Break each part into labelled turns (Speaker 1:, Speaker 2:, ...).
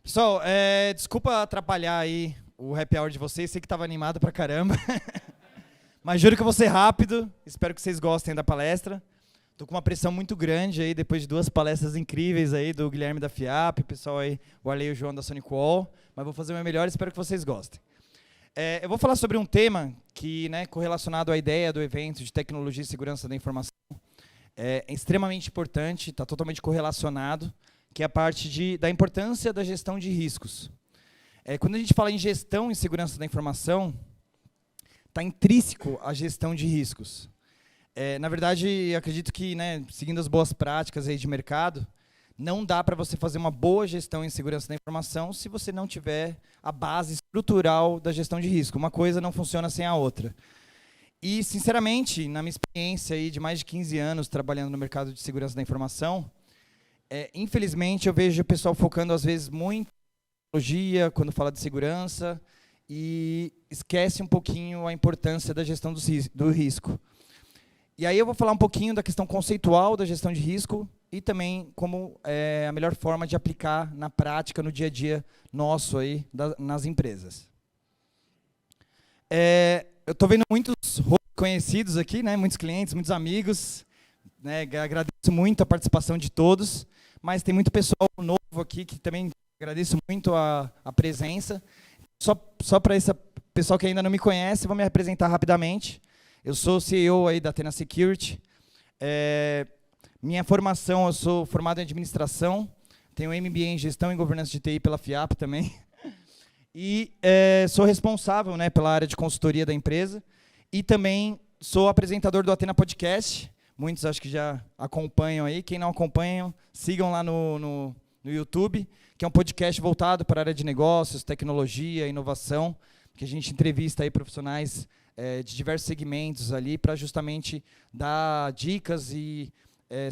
Speaker 1: Pessoal, desculpa atrapalhar aí o happy hour de vocês, sei que estava animado pra caramba. Mas juro que eu vou ser rápido, espero que vocês gostem da palestra. Estou com uma pressão muito grande aí, depois de 2 palestras incríveis aí do Guilherme da FIAP, o pessoal aí, o Arley e o João da Sonic Wall, mas vou fazer o meu melhor, espero que vocês gostem. Eu vou falar sobre um tema que, correlacionado à ideia do evento de tecnologia e segurança da informação, é extremamente importante, está totalmente correlacionado, que é a parte da importância da gestão de riscos. Quando a gente fala em gestão e segurança da informação, está intrínseco a gestão de riscos. Na verdade, acredito que, seguindo as boas práticas aí de mercado, não dá para você fazer uma boa gestão em segurança da informação se você não tiver a base estrutural da gestão de risco. Uma coisa não funciona sem a outra. E, sinceramente, na minha experiência aí de mais de 15 anos trabalhando no mercado de segurança da informação, infelizmente, eu vejo o pessoal focando, às vezes, muito em tecnologia, quando fala de segurança, e esquece um pouquinho a importância da gestão do risco. E aí eu vou falar um pouquinho da questão conceitual da gestão de risco e também como é a melhor forma de aplicar na prática, no dia a dia nosso aí, nas empresas. Eu estou vendo muitos conhecidos aqui, muitos clientes, muitos amigos. Agradeço muito a participação de todos, mas tem muito pessoal novo aqui que também agradeço muito a presença. Só para esse pessoal que ainda não me conhece, vou me apresentar rapidamente. Eu sou CEO aí da Athena Security. Minha formação, eu sou formado em administração, tenho MBA em gestão e governança de TI pela FIAP também. E sou responsável pela área de consultoria da empresa. E também sou apresentador do Athena Podcast. Muitos acho que já acompanham aí. Quem não acompanha, sigam lá no YouTube, que é um podcast voltado para a área de negócios, tecnologia, inovação, que a gente entrevista aí profissionais de diversos segmentos ali para justamente dar dicas e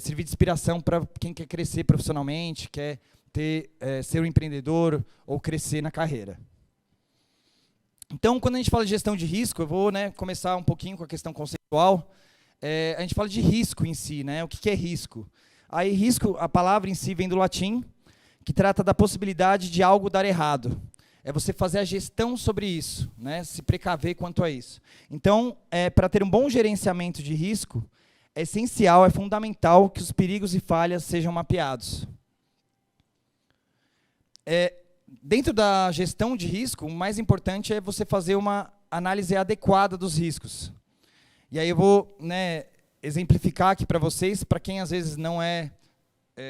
Speaker 1: servir de inspiração para quem quer crescer profissionalmente, quer ser um empreendedor ou crescer na carreira. Então, quando a gente fala de gestão de risco, eu vou começar um pouquinho com a questão conceitual. A gente fala de risco em si, o que é risco? Aí, risco, a palavra em si vem do latim, que trata da possibilidade de algo dar errado. É você fazer a gestão sobre isso, se precaver quanto a isso. Então, para ter um bom gerenciamento de risco, é essencial, é fundamental que os perigos e falhas sejam mapeados. Dentro da gestão de risco, o mais importante é você fazer uma análise adequada dos riscos. E aí eu vou exemplificar aqui para vocês, para quem às vezes não é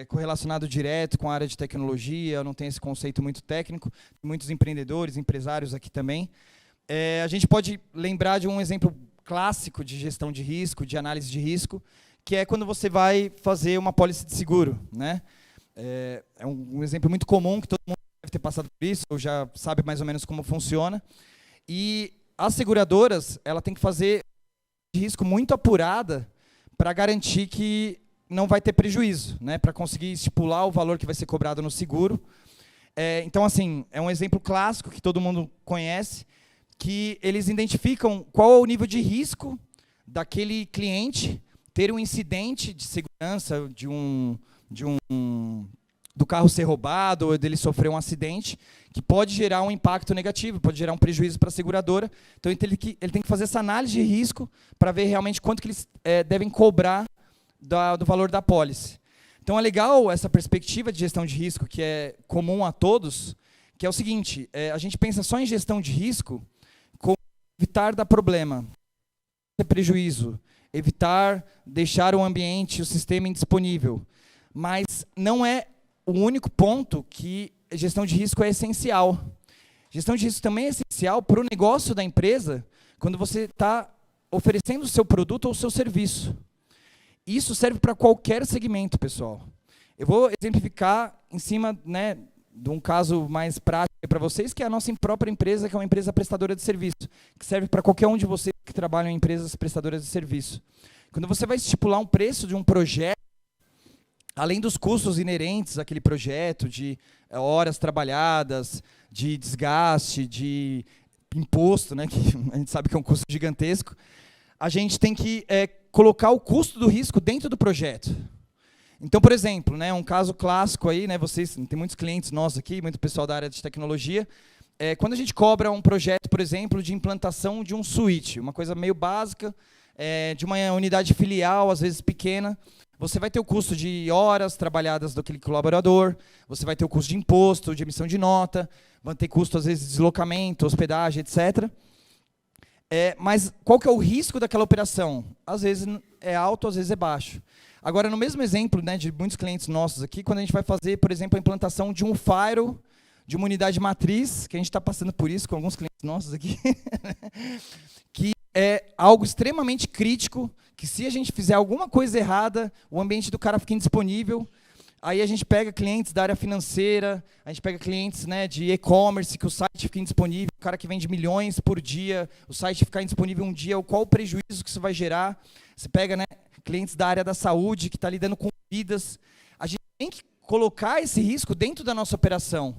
Speaker 1: correlacionado direto com a área de tecnologia, não tem esse conceito muito técnico, muitos empreendedores, empresários aqui também. A gente pode lembrar de um exemplo clássico de gestão de risco, de análise de risco, que é quando você vai fazer uma pólice de seguro. É um exemplo muito comum, que todo mundo deve ter passado por isso, ou já sabe mais ou menos como funciona. E as seguradoras, ela tem que fazer de risco muito apurada para garantir que não vai ter prejuízo, para conseguir estipular o valor que vai ser cobrado no seguro. Então, assim, é um exemplo clássico que todo mundo conhece, que eles identificam qual é o nível de risco daquele cliente ter um incidente de segurança do carro ser roubado ou dele sofrer um acidente, que pode gerar um impacto negativo, pode gerar um prejuízo para a seguradora. Então, ele tem que fazer essa análise de risco para ver realmente quanto que eles devem cobrar do valor da pólice. Então, é legal essa perspectiva de gestão de risco, que é comum a todos, que é o seguinte, a gente pensa só em gestão de risco, como evitar dar problema, ter prejuízo, evitar deixar o ambiente, o sistema indisponível. Mas não é o único ponto que gestão de risco é essencial. Gestão de risco também é essencial para o negócio da empresa, quando você está oferecendo o seu produto ou o seu serviço. Isso serve para qualquer segmento, pessoal. Eu vou exemplificar em cima de um caso mais prático para vocês, que é a nossa própria empresa, que é uma empresa prestadora de serviço, que serve para qualquer um de vocês que trabalham em empresas prestadoras de serviço. Quando você vai estipular um preço de um projeto, além dos custos inerentes àquele projeto, de horas trabalhadas, de desgaste, de imposto, que a gente sabe que é um custo gigantesco, a gente tem que colocar o custo do risco dentro do projeto. Então, por exemplo, né, um caso clássico aí, né, vocês, tem muitos clientes nossos aqui, muito pessoal da área de tecnologia, quando a gente cobra um projeto, por exemplo, de implantação de um switch, uma coisa meio básica, de uma unidade filial, às vezes pequena, você vai ter o custo de horas trabalhadas daquele colaborador, você vai ter o custo de imposto, de emissão de nota, vai ter custo, às vezes, de deslocamento, hospedagem, etc. Mas qual que é o risco daquela operação? Às vezes é alto, às vezes é baixo. Agora, no mesmo exemplo, né, de muitos clientes nossos aqui, quando a gente vai fazer, por exemplo, a implantação de um firewall, de uma unidade matriz, que a gente está passando por isso com alguns clientes nossos aqui, que é algo extremamente crítico, que se a gente fizer alguma coisa errada, o ambiente do cara fica indisponível. Aí a gente pega clientes da área financeira, a gente pega clientes, né, de e-commerce, que o site fica indisponível, o cara que vende milhões por dia, o site ficar indisponível um dia, qual o prejuízo que isso vai gerar. Você pega, né, clientes da área da saúde, que está lidando com vidas. A gente tem que colocar esse risco dentro da nossa operação.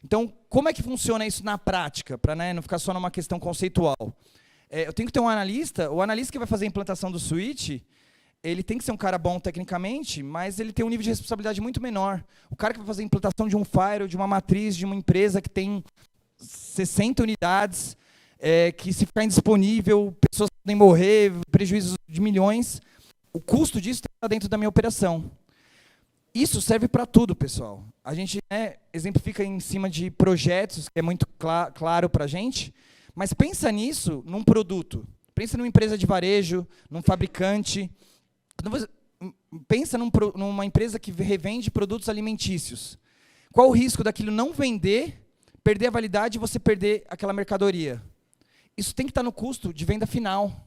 Speaker 1: Então, como é que funciona isso na prática, para, né, não ficar só numa questão conceitual? Eu tenho que ter um analista, o analista que vai fazer a implantação do switch, ele tem que ser um cara bom tecnicamente, mas ele tem um nível de responsabilidade muito menor. O cara que vai fazer a implantação de um firewall, de uma matriz, de uma empresa que tem 60 unidades, que se ficar indisponível, pessoas podem morrer, prejuízos de milhões, o custo disso tem que estar dentro da minha operação. Isso serve para tudo, pessoal. A gente, né, exemplifica em cima de projetos, que é muito claro para a gente, mas pensa nisso num produto. Pensa numa empresa de varejo, num fabricante. Pensa numa empresa que revende produtos alimentícios. Qual o risco daquilo não vender, perder a validade e você perder aquela mercadoria? Isso tem que estar no custo de venda final.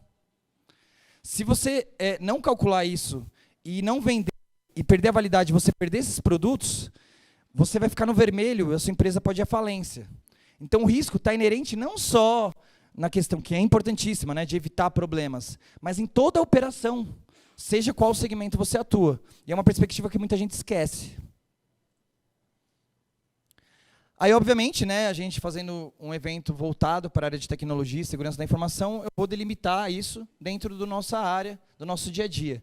Speaker 1: Se você não calcular isso e não vender e perder a validade, você perder esses produtos, você vai ficar no vermelho e a sua empresa pode ir à falência. Então o risco está inerente não só na questão, que é importantíssima, né, de evitar problemas, mas em toda a operação, seja qual segmento você atua. E é uma perspectiva que muita gente esquece. Aí, obviamente, né, a gente fazendo um evento voltado para a área de tecnologia e segurança da informação, eu vou delimitar isso dentro da nossa área, do nosso dia a dia.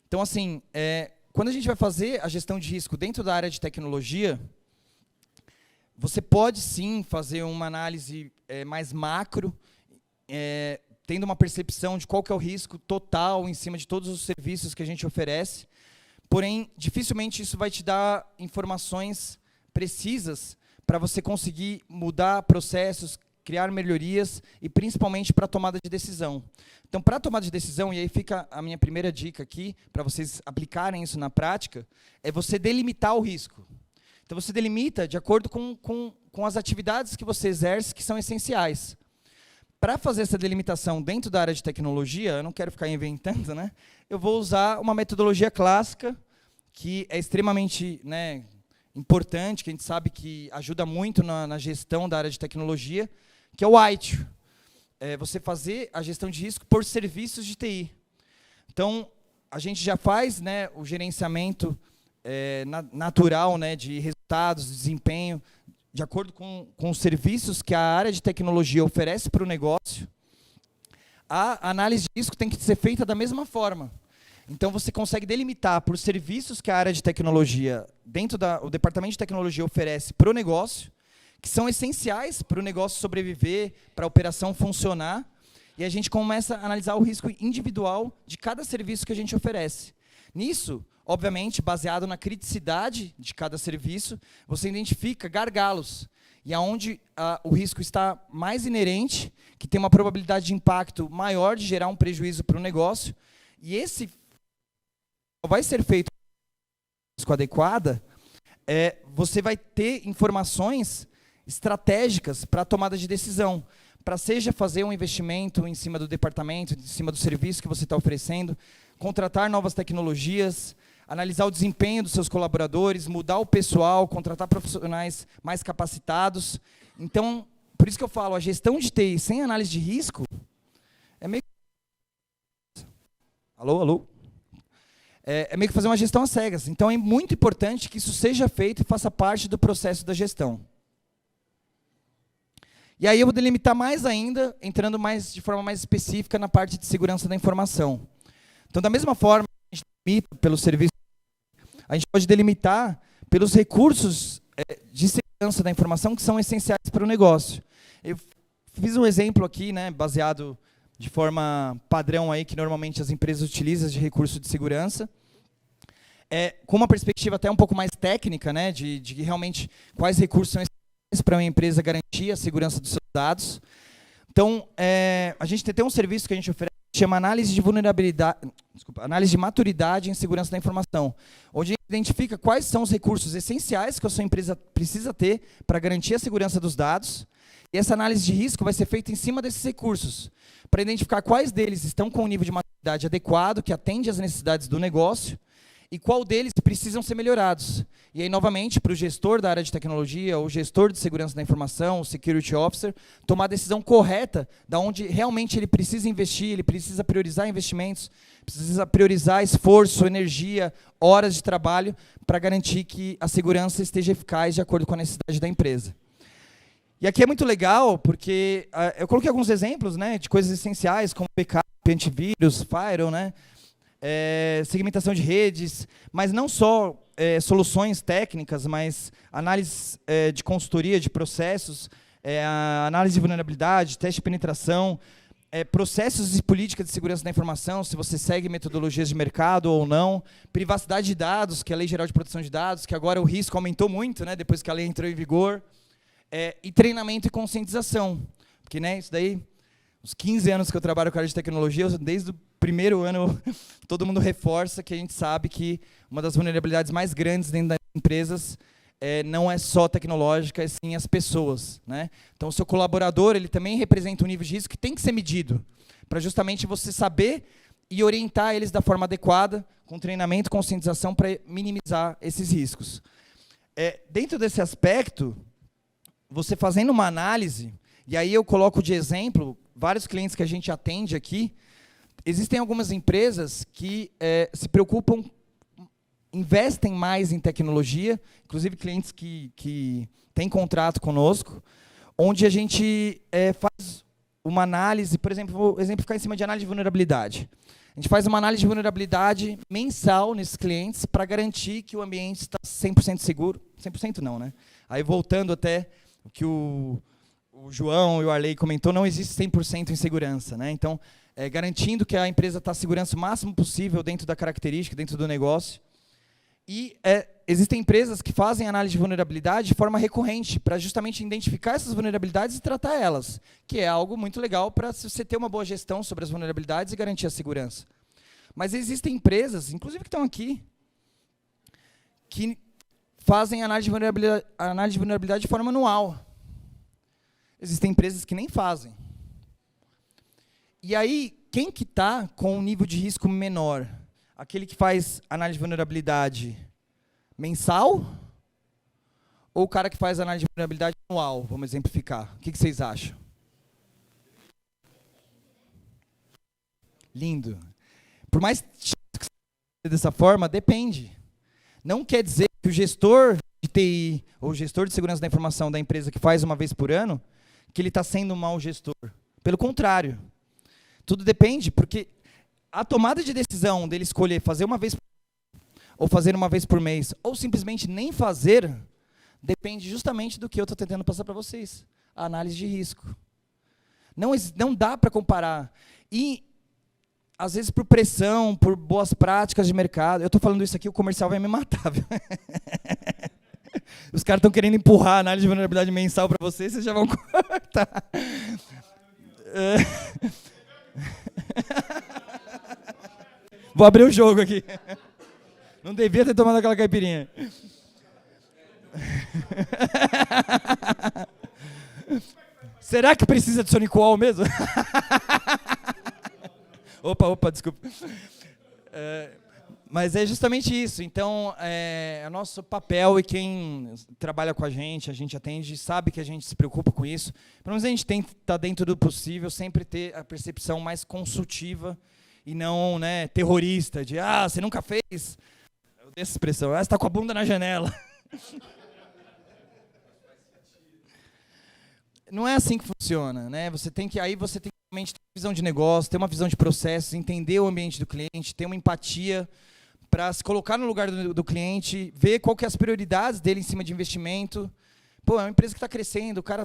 Speaker 1: Então, assim, quando a gente vai fazer a gestão de risco dentro da área de tecnologia, você pode, sim, fazer uma análise mais macro, tendo uma percepção de qual que é o risco total em cima de todos os serviços que a gente oferece. Porém, dificilmente isso vai te dar informações precisas para você conseguir mudar processos, criar melhorias e principalmente para a tomada de decisão. Então, para a tomada de decisão, e aí fica a minha primeira dica aqui, para vocês aplicarem isso na prática, é você delimitar o risco. Então, você delimita de acordo com as atividades que você exerce, que são essenciais. Para fazer essa delimitação dentro da área de tecnologia, eu não quero ficar inventando, né? Eu vou usar uma metodologia clássica, que é extremamente, né, importante, que a gente sabe que ajuda muito na gestão da área de tecnologia, que é o ITIL. Você fazer a gestão de risco por serviços de TI. Então, a gente já faz, né, o gerenciamento natural, né, de resultados, de desempenho, de acordo com os serviços que a área de tecnologia oferece para o negócio. A análise de risco tem que ser feita da mesma forma. Então, você consegue delimitar por serviços que a área de tecnologia, dentro do departamento de tecnologia, oferece para o negócio, que são essenciais para o negócio sobreviver, para a operação funcionar, e a gente começa a analisar o risco individual de cada serviço que a gente oferece. Nisso, obviamente, baseado na criticidade de cada serviço, você identifica gargalos, e aonde o risco está mais inerente, que tem uma probabilidade de impacto maior de gerar um prejuízo para o negócio, e esse vai ser feito com adequada, você vai ter informações estratégicas para a tomada de decisão, para seja fazer um investimento em cima do departamento, em cima do serviço que você está oferecendo, contratar novas tecnologias, analisar o desempenho dos seus colaboradores, mudar o pessoal, contratar profissionais mais capacitados. Então, por isso que eu falo, a gestão de TI sem análise de risco é meio... Alô, alô? É meio que fazer uma gestão às cegas. Então, é muito importante que isso seja feito e faça parte do processo da gestão. E aí eu vou delimitar mais ainda, entrando de forma mais específica na parte de segurança da informação. Então, da mesma forma, a gente delimita pelo serviço, a gente pode delimitar pelos recursos de segurança da informação que são essenciais para o negócio. Eu fiz um exemplo aqui, né, baseado de forma padrão aí, que normalmente as empresas utilizam de recurso de segurança, com uma perspectiva até um pouco mais técnica, né, de realmente quais recursos são essenciais para uma empresa garantir a segurança dos seus dados. Então, a gente tem um serviço que a gente oferece, que chama análise de vulnerabilidade, análise de maturidade em segurança da informação, onde a gente identifica quais são os recursos essenciais que a sua empresa precisa ter para garantir a segurança dos dados. E essa análise de risco vai ser feita em cima desses recursos, para identificar quais deles estão com o nível de maturidade adequado, que atende às necessidades do negócio, e qual deles precisam ser melhorados. E aí, novamente, para o gestor da área de tecnologia, ou gestor de segurança da informação, o security officer, tomar a decisão correta da onde realmente ele precisa investir, ele precisa priorizar investimentos, precisa priorizar esforço, energia, horas de trabalho, para garantir que a segurança esteja eficaz de acordo com a necessidade da empresa. E aqui é muito legal, porque eu coloquei alguns exemplos, né, de coisas essenciais, como backup, antivírus, firewall, né, segmentação de redes, mas não só soluções técnicas, mas análise de consultoria de processos, análise de vulnerabilidade, teste de penetração, processos e política de segurança da informação, se você segue metodologias de mercado ou não, privacidade de dados, que é a Lei Geral de Proteção de Dados, que agora o risco aumentou muito, né, depois que a lei entrou em vigor, e treinamento e conscientização, porque, né, isso daí, os 15 anos que eu trabalho com a área de tecnologia, desde o primeiro ano, todo mundo reforça que a gente sabe que uma das vulnerabilidades mais grandes dentro das empresas não é só tecnológica, é sim as pessoas, né? Então, o seu colaborador, ele também representa um nível de risco que tem que ser medido, para justamente você saber e orientar eles da forma adequada, com treinamento e conscientização, para minimizar esses riscos. Dentro desse aspecto, você fazendo uma análise, e aí eu coloco de exemplo vários clientes que a gente atende aqui, existem algumas empresas que se preocupam, investem mais em tecnologia, inclusive clientes que têm contrato conosco, onde a gente faz uma análise, por exemplo, vou exemplificar em cima de análise de vulnerabilidade. A gente faz uma análise de vulnerabilidade mensal nesses clientes para garantir que o ambiente está 100% seguro. 100% não, né? Aí voltando até o que o João e o Arley comentou, não existe 100% em segurança, né? Então, garantindo que a empresa está segurança o máximo possível dentro da característica, dentro do negócio. E existem empresas que fazem análise de vulnerabilidade de forma recorrente, para justamente identificar essas vulnerabilidades e tratar elas, que é algo muito legal para você ter uma boa gestão sobre as vulnerabilidades e garantir a segurança. Mas existem empresas, inclusive que estão aqui, que fazem análise de vulnerabilidade de forma anual. Existem empresas que nem fazem. E aí, quem que está com um nível de risco menor? Aquele que faz análise de vulnerabilidade mensal? Ou o cara que faz análise de vulnerabilidade anual? Vamos exemplificar. O que vocês acham? Lindo. Por mais que seja dessa forma, depende. Não quer dizer que o gestor de TI ou o gestor de segurança da informação da empresa que faz uma vez por ano, que ele está sendo um mau gestor. Pelo contrário. Tudo depende, porque a tomada de decisão dele escolher fazer uma vez ou fazer uma vez por mês, ou simplesmente nem fazer, depende justamente do que eu estou tentando passar para vocês. A análise de risco. Não dá para comparar. E, às vezes, por pressão, por boas práticas de mercado, eu estou falando isso aqui, o comercial vai me matar, viu? Os caras estão querendo empurrar a análise de vulnerabilidade mensal para vocês já vão cortar. Vou abrir o jogo aqui. Não devia ter tomado aquela caipirinha. Será que precisa de Sonic-Wall mesmo? Opa, desculpa. Mas é justamente isso. Então, é nosso papel, e quem trabalha com a gente atende, sabe que a gente se preocupa com isso. Pelo menos a gente tenta, dentro do possível, sempre ter a percepção mais consultiva e não, né, terrorista, de, você nunca fez? Eu dei essa expressão, você está com a bunda na janela. Não é assim que funciona, né? Você tem que realmente ter uma visão de negócio, ter uma visão de processos, entender o ambiente do cliente, ter uma empatia para se colocar no lugar do cliente, ver qual que é as prioridades dele em cima de investimento. Pô, é uma empresa que está crescendo, o cara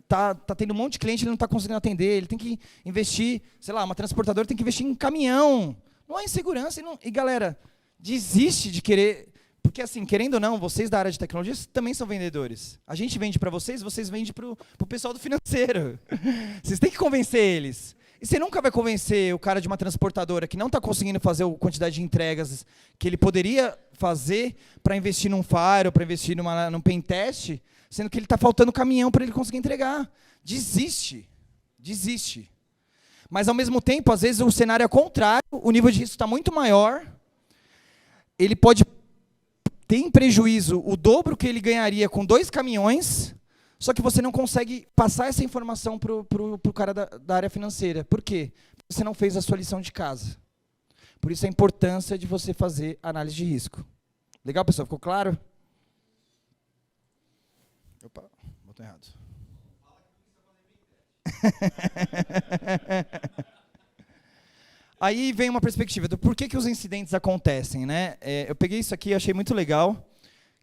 Speaker 1: tá tendo um monte de cliente, ele não está conseguindo atender, ele tem que investir, sei lá, uma transportadora tem que investir em caminhão. Não há insegurança. E galera, desiste de querer... Porque, assim, querendo ou não, vocês da área de tecnologia também são vendedores. A gente vende para vocês vendem para o pessoal do financeiro. Vocês têm que convencer eles. E você nunca vai convencer o cara de uma transportadora que não está conseguindo fazer a quantidade de entregas que ele poderia fazer para investir num Fire, para investir num pentest, sendo que ele está faltando caminhão para ele conseguir entregar. Desiste. Desiste. Mas, ao mesmo tempo, às vezes o cenário é contrário, o nível de risco está muito maior, ele pode ter em prejuízo o dobro que ele ganharia com 2 caminhões, só que você não consegue passar essa informação para o cara da área financeira. Por quê? Porque você não fez a sua lição de casa. Por isso a importância de você fazer análise de risco. Legal, pessoal? Ficou claro? Opa, botou errado. Aí vem uma perspectiva do porquê que os incidentes acontecem, né? Eu peguei isso aqui e achei muito legal,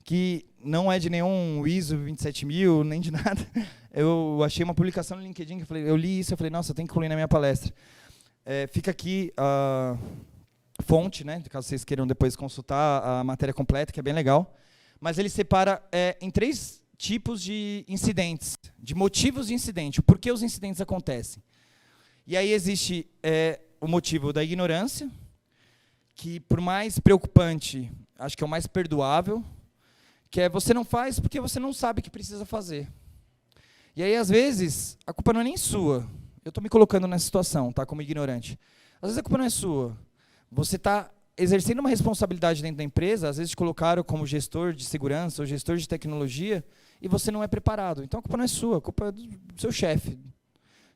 Speaker 1: que não é de nenhum ISO 27000, nem de nada. Eu achei uma publicação no LinkedIn, que eu li isso e falei, nossa, eu tenho que incluir na minha palestra. Fica aqui a fonte, né? Caso vocês queiram depois consultar a matéria completa, que é bem legal. Mas ele separa em 3 tipos de incidentes, de motivos de incidente, o porquê os incidentes acontecem. E aí existe o motivo da ignorância, que por mais preocupante, acho que é o mais perdoável, que é você não faz porque você não sabe que precisa fazer. E aí, às vezes, a culpa não é nem sua. Eu estou me colocando nessa situação, tá, como ignorante. Às vezes a culpa não é sua. Você está exercendo uma responsabilidade dentro da empresa, às vezes te colocaram como gestor de segurança ou gestor de tecnologia, e você não é preparado. Então a culpa não é sua, a culpa é do seu chefe,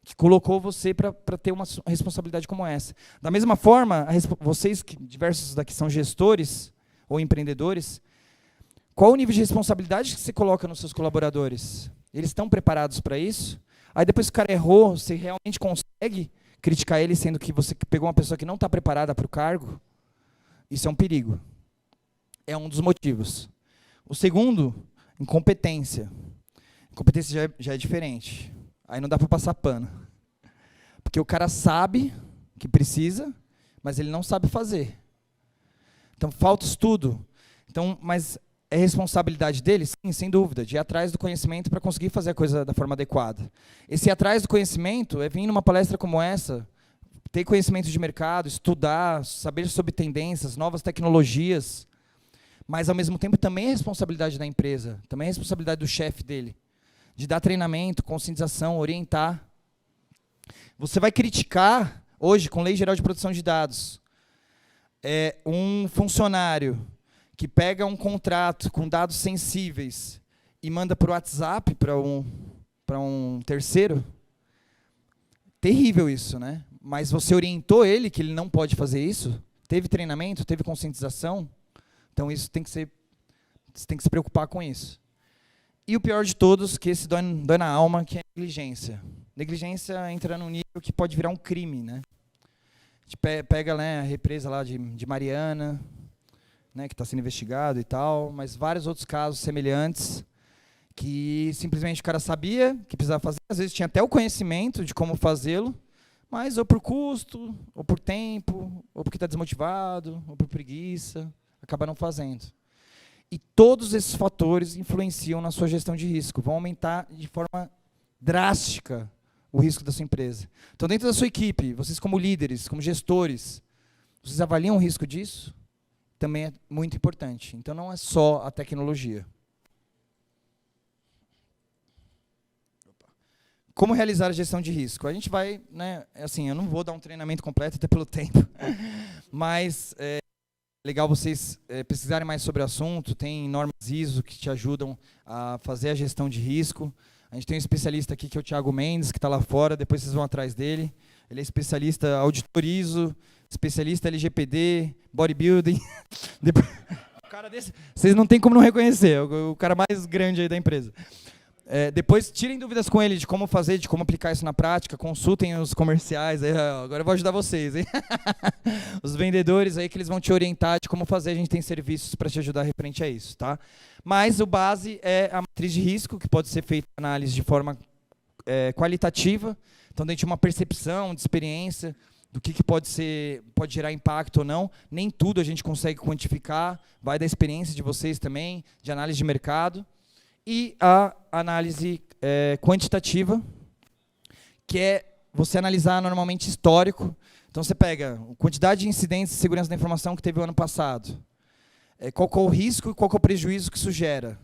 Speaker 1: que colocou você para ter uma responsabilidade como essa. Da mesma forma, vocês, que diversos daqui são gestores ou empreendedores, qual o nível de responsabilidade que você coloca nos seus colaboradores? Eles estão preparados para isso? Aí depois que o cara errou, você realmente consegue criticar ele, sendo que você pegou uma pessoa que não está preparada para o cargo? Isso é um perigo. É um dos motivos. O segundo, incompetência. Incompetência já é diferente. Aí não dá para passar pano. Porque o cara sabe que precisa, mas ele não sabe fazer. Então, falta estudo. Então, mas é responsabilidade dele? Sim, sem dúvida, de ir atrás do conhecimento para conseguir fazer a coisa da forma adequada. Esse ir atrás do conhecimento é vir numa palestra como essa, ter conhecimento de mercado, estudar, saber sobre tendências, novas tecnologias, mas, ao mesmo tempo, também é responsabilidade da empresa, também é responsabilidade do chefe dele, de dar treinamento, conscientização, orientar. Você vai criticar, hoje, com Lei Geral de Proteção de Dados, um funcionário que pega um contrato com dados sensíveis e manda por WhatsApp para um terceiro? Terrível isso, né? Mas você orientou ele que ele não pode fazer isso? Teve treinamento? Teve conscientização? Então, isso tem que ser, você tem que se preocupar com isso. E o pior de todos, que esse dói na alma, que é a negligência. Negligência entra num nível que pode virar um crime, né? A gente pega, né, a represa lá de Mariana, né, que está sendo investigado e tal, mas vários outros casos semelhantes, que simplesmente o cara sabia que precisava fazer, às vezes tinha até o conhecimento de como fazê-lo, mas ou por custo, ou por tempo, ou porque está desmotivado, ou por preguiça, acaba não fazendo. E todos esses fatores influenciam na sua gestão de risco, vão aumentar de forma drástica o risco da sua empresa. Então, dentro da sua equipe, vocês como líderes, como gestores, vocês avaliam o risco disso? Também é muito importante. Então, não é só a tecnologia. Como realizar a gestão de risco? A gente vai, né, assim, eu não vou dar um treinamento completo, até pelo tempo, mas é legal vocês pesquisarem mais sobre o assunto, tem normas ISO que te ajudam a fazer a gestão de risco. A gente tem um especialista aqui, que é o Thiago Mendes, que está lá fora, depois vocês vão atrás dele. Ele é especialista auditor ISO, especialista LGPD, bodybuilding. O cara desse, vocês não tem como não reconhecer, o cara mais grande aí da empresa. Depois, tirem dúvidas com ele de como fazer, de como aplicar isso na prática, consultem os comerciais, aí, agora eu vou ajudar vocês, hein? Os vendedores aí que eles vão te orientar de como fazer, a gente tem serviços para te ajudar referente a isso, tá? Mas o base é a matriz de risco, que pode ser feita análise de forma qualitativa, então dentro de uma percepção, de experiência, do que pode gerar impacto ou não. Nem tudo a gente consegue quantificar, vai da experiência de vocês também, de análise de mercado. E a análise quantitativa, que é você analisar normalmente histórico. Então você pega a quantidade de incidentes de segurança da informação que teve o ano passado. Qual que é o risco e qual que é o prejuízo que isso gera.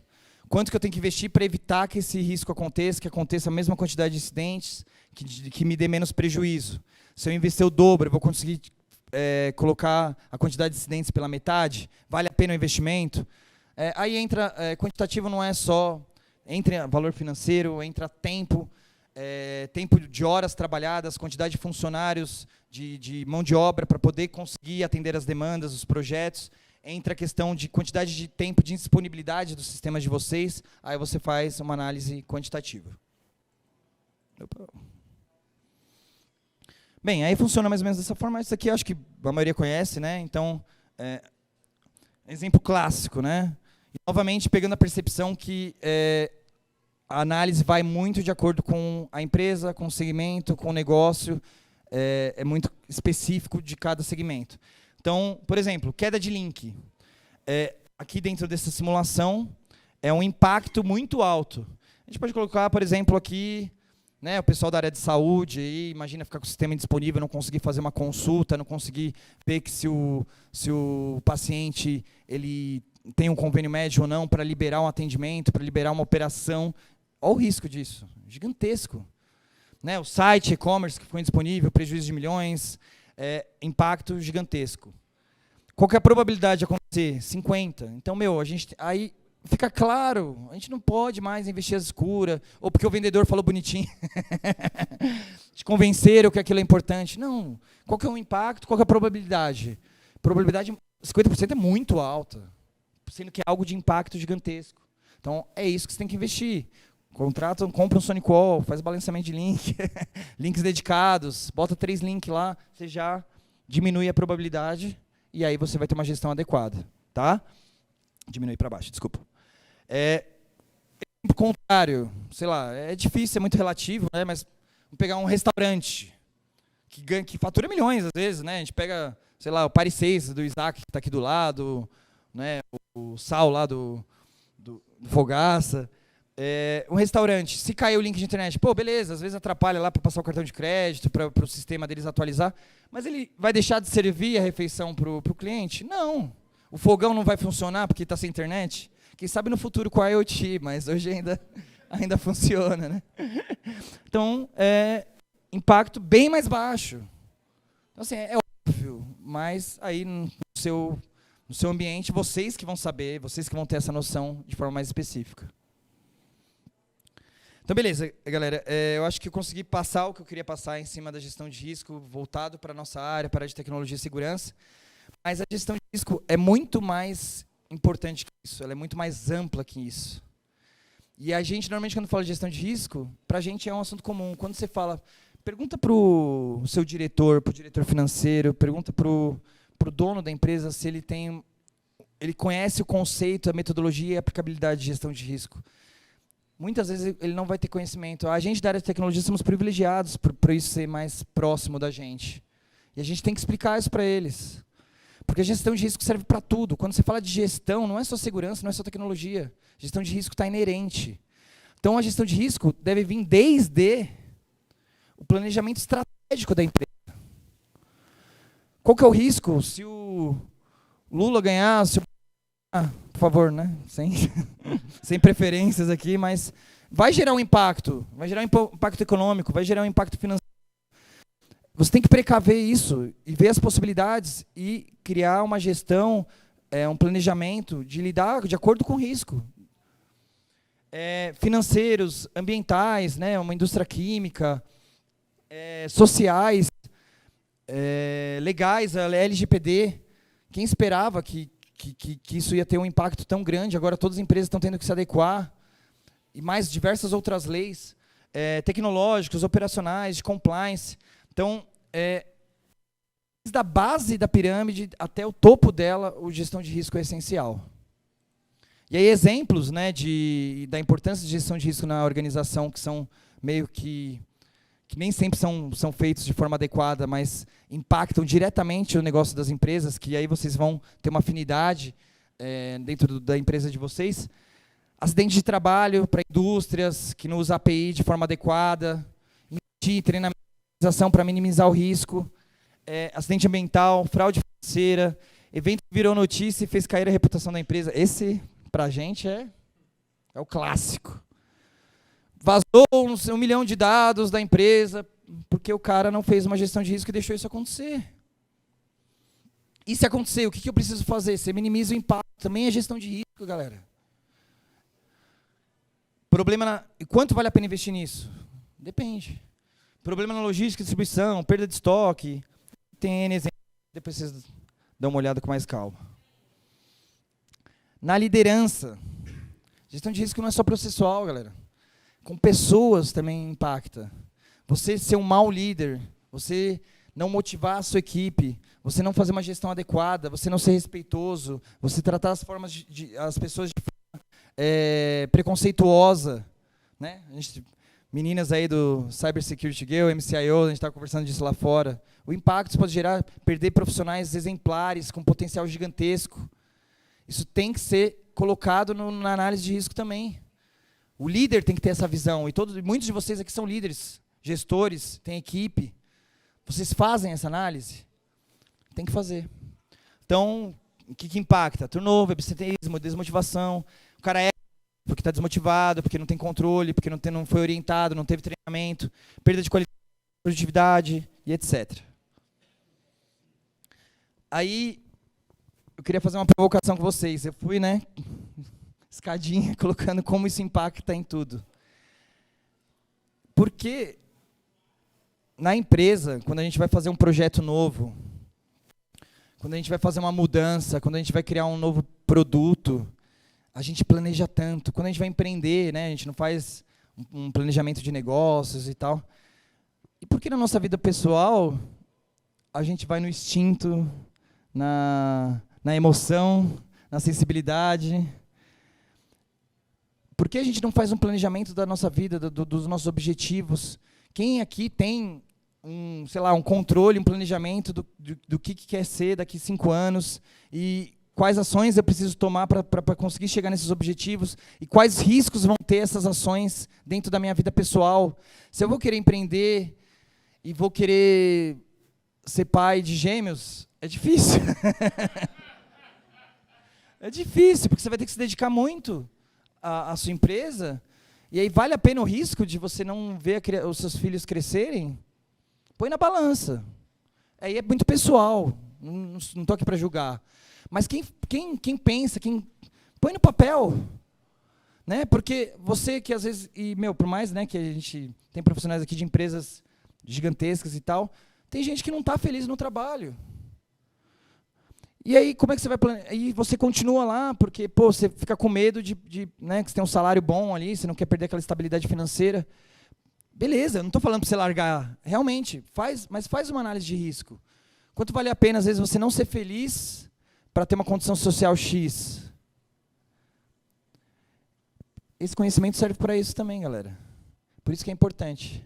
Speaker 1: Quanto que eu tenho que investir para evitar que esse risco aconteça, que aconteça a mesma quantidade de incidentes, que me dê menos prejuízo. Se eu investir o dobro, eu vou conseguir colocar a quantidade de incidentes pela metade? Vale a pena o investimento? Aí entra, quantitativo não é só, entra valor financeiro, entra tempo, tempo de horas trabalhadas, quantidade de funcionários, de mão de obra para poder conseguir atender as demandas, os projetos. Entra a questão de quantidade de tempo de disponibilidade dos sistemas de vocês, aí você faz uma análise quantitativa. Opa. Bem, aí funciona mais ou menos dessa forma. Isso aqui eu acho que a maioria conhece, né? Então, exemplo clássico, né? E, novamente, pegando a percepção que a análise vai muito de acordo com a empresa, com o segmento, com o negócio, é muito específico de cada segmento. Então, por exemplo, queda de link. Aqui dentro dessa simulação, é um impacto muito alto. A gente pode colocar, por exemplo, aqui, né, o pessoal da área de saúde, aí, imagina ficar com o sistema indisponível, não conseguir fazer uma consulta, não conseguir ver que se o paciente ele tem um convênio médico ou não para liberar um atendimento, para liberar uma operação. Olha o risco disso, gigantesco. Né, o site e-commerce que ficou indisponível, prejuízo de milhões, impacto gigantesco. Qual que é a probabilidade de acontecer? 50. Então, aí fica claro, a gente não pode mais investir às escuras, ou porque o vendedor falou bonitinho, te convenceram que aquilo é importante. Não. Qual que é o impacto, qual que é a probabilidade? Probabilidade, 50% é muito alta, sendo que é algo de impacto gigantesco. Então, é isso que você tem que investir. Compra um SonicWall, faz balanceamento de link, links dedicados, bota 3 links lá, você já diminui a probabilidade e aí você vai ter uma gestão adequada, tá? Diminui para baixo, desculpa. Por contrário, sei lá, é difícil, é muito relativo, né? Mas vamos pegar um restaurante que fatura milhões às vezes, né? A gente pega, sei lá, o Paris 6 do Isaac que está aqui do lado, né? O Sal lá do Fogaça. Um restaurante, se cair o link de internet, pô, beleza, às vezes atrapalha lá para passar o cartão de crédito, para o sistema deles atualizar, mas ele vai deixar de servir a refeição para o cliente? Não. O fogão não vai funcionar porque está sem internet? Quem sabe no futuro com a IoT, mas hoje ainda funciona, né? Então, impacto bem mais baixo. Então, assim, é óbvio, mas aí no seu ambiente, vocês que vão saber, vocês que vão ter essa noção de forma mais específica. Então, beleza, galera. Eu acho que eu consegui passar o que eu queria passar em cima da gestão de risco, voltado para a nossa área, para a área de tecnologia e segurança. Mas a gestão de risco é muito mais importante que isso, ela é muito mais ampla que isso. E a gente, normalmente, quando fala de gestão de risco, para a gente é um assunto comum. Quando você fala, pergunta para o seu diretor, para o diretor financeiro, pergunta para o dono da empresa se ele conhece o conceito, a metodologia e a aplicabilidade de gestão de risco. Muitas vezes ele não vai ter conhecimento. A gente da área de tecnologia somos privilegiados por isso ser mais próximo da gente. E a gente tem que explicar isso para eles. Porque a gestão de risco serve para tudo. Quando você fala de gestão, não é só segurança, não é só tecnologia. A gestão de risco está inerente. Então, a gestão de risco deve vir desde o planejamento estratégico da empresa. Qual que é o risco? Se o Lula ganhar, por favor, né? Sem preferências aqui, mas vai gerar um impacto econômico, vai gerar um impacto financeiro. Você tem que precaver isso e ver as possibilidades e criar uma gestão, um planejamento de lidar de acordo com o risco. Financeiros, ambientais, né? Uma indústria química, sociais, legais, a LGPD. Quem esperava que isso ia ter um impacto tão grande? Agora todas as empresas estão tendo que se adequar. e mais diversas outras leis, tecnológicas, operacionais, de compliance. Então, desde a base da pirâmide até o topo dela, a gestão de risco é essencial. E aí exemplos, né, da importância de gestão de risco na organização, que são meio que nem sempre são feitos de forma adequada, mas impactam diretamente o negócio das empresas, que aí vocês vão ter uma afinidade dentro da empresa de vocês. Acidente de trabalho para indústrias que não usam API de forma adequada, investir, treinamento para minimizar o risco, acidente ambiental, fraude financeira, evento que virou notícia e fez cair a reputação da empresa. Esse, para a gente, é o clássico. Vazou 1 milhão de dados da empresa porque o cara não fez uma gestão de risco e deixou isso acontecer. E se acontecer, o que eu preciso fazer? Você minimiza o impacto. Também é gestão de risco, galera. E quanto vale a pena investir nisso? Depende. Problema na logística, distribuição, perda de estoque. Tem N exemplos. Depois vocês dão uma olhada com mais calma. Na liderança. Gestão de risco não é só processual, galera. Com pessoas também impacta. Você ser um mau líder, você não motivar a sua equipe, você não fazer uma gestão adequada, você não ser respeitoso, você tratar as pessoas de forma preconceituosa. Né? Meninas aí do Cyber Security Girl, MCIO, a gente está conversando disso lá fora. O impacto isso pode gerar, perder profissionais exemplares com potencial gigantesco. Isso tem que ser colocado na análise de risco também. O líder tem que ter essa visão, e muitos de vocês aqui são líderes, gestores, têm equipe. Vocês fazem essa análise? Tem que fazer. Então, o que impacta? Turnover, absenteísmo, desmotivação. O cara porque está desmotivado, porque não tem controle, porque não foi orientado, não teve treinamento, perda de qualidade, produtividade e etc. Aí, eu queria fazer uma provocação com vocês. Eu fui, escadinha, colocando como isso impacta em tudo. Porque na empresa, quando a gente vai fazer um projeto novo, quando a gente vai fazer uma mudança, quando a gente vai criar um novo produto, a gente planeja tanto. Quando a gente vai empreender, a gente não faz um planejamento de negócios e tal. E por que na nossa vida pessoal, a gente vai no instinto, na emoção, na sensibilidade? Por que a gente não faz um planejamento da nossa vida, dos nossos objetivos? Quem aqui tem um controle, um planejamento do que quer ser daqui 5 anos e quais ações eu preciso tomar para conseguir chegar nesses objetivos e quais riscos vão ter essas ações dentro da minha vida pessoal? Se eu vou querer empreender e vou querer ser pai de gêmeos, é difícil. É difícil, porque você vai ter que se dedicar muito à sua empresa, e aí vale a pena o risco de você não ver os seus filhos crescerem? Põe na balança. Aí é muito pessoal, não estou aqui para julgar. Mas quem pensa, põe no papel. Porque você que às vezes, por mais que a gente tem profissionais aqui de empresas gigantescas e tal, tem gente que não está feliz no trabalho. E aí, como é que você vai planejar? E você continua lá, porque você fica com medo de que você tem um salário bom ali, você não quer perder aquela estabilidade financeira. Beleza, eu não estou falando para você largar. Realmente, mas faz uma análise de risco. Quanto vale a pena, às vezes, você não ser feliz para ter uma condição social X? Esse conhecimento serve para isso também, galera. Por isso que é importante.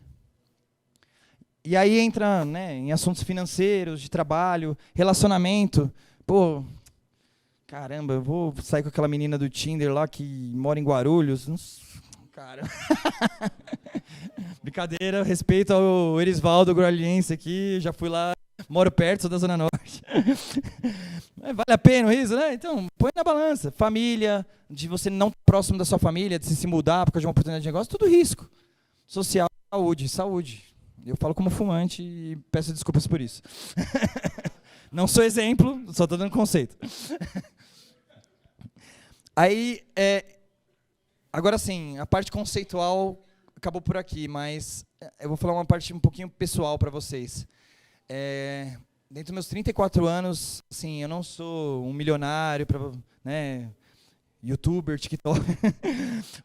Speaker 1: E aí entra em assuntos financeiros, de trabalho, relacionamento. Caramba, eu vou sair com aquela menina do Tinder lá que mora em Guarulhos. Cara. Brincadeira, respeito ao Erisvaldo Guarulhense aqui, já fui lá, moro perto, sou da Zona Norte. Mas vale a pena isso, né? Então, põe na balança. Família, de você não estar próximo da sua família, de se mudar por causa de uma oportunidade de negócio, tudo risco. Social, saúde. Eu falo como fumante e peço desculpas por isso. Não sou exemplo, só estou dando conceito. Aí, agora sim, a parte conceitual acabou por aqui, mas eu vou falar uma parte um pouquinho pessoal para vocês. Dentro dos meus 34 anos, assim, eu não sou um milionário, youtuber, TikTok,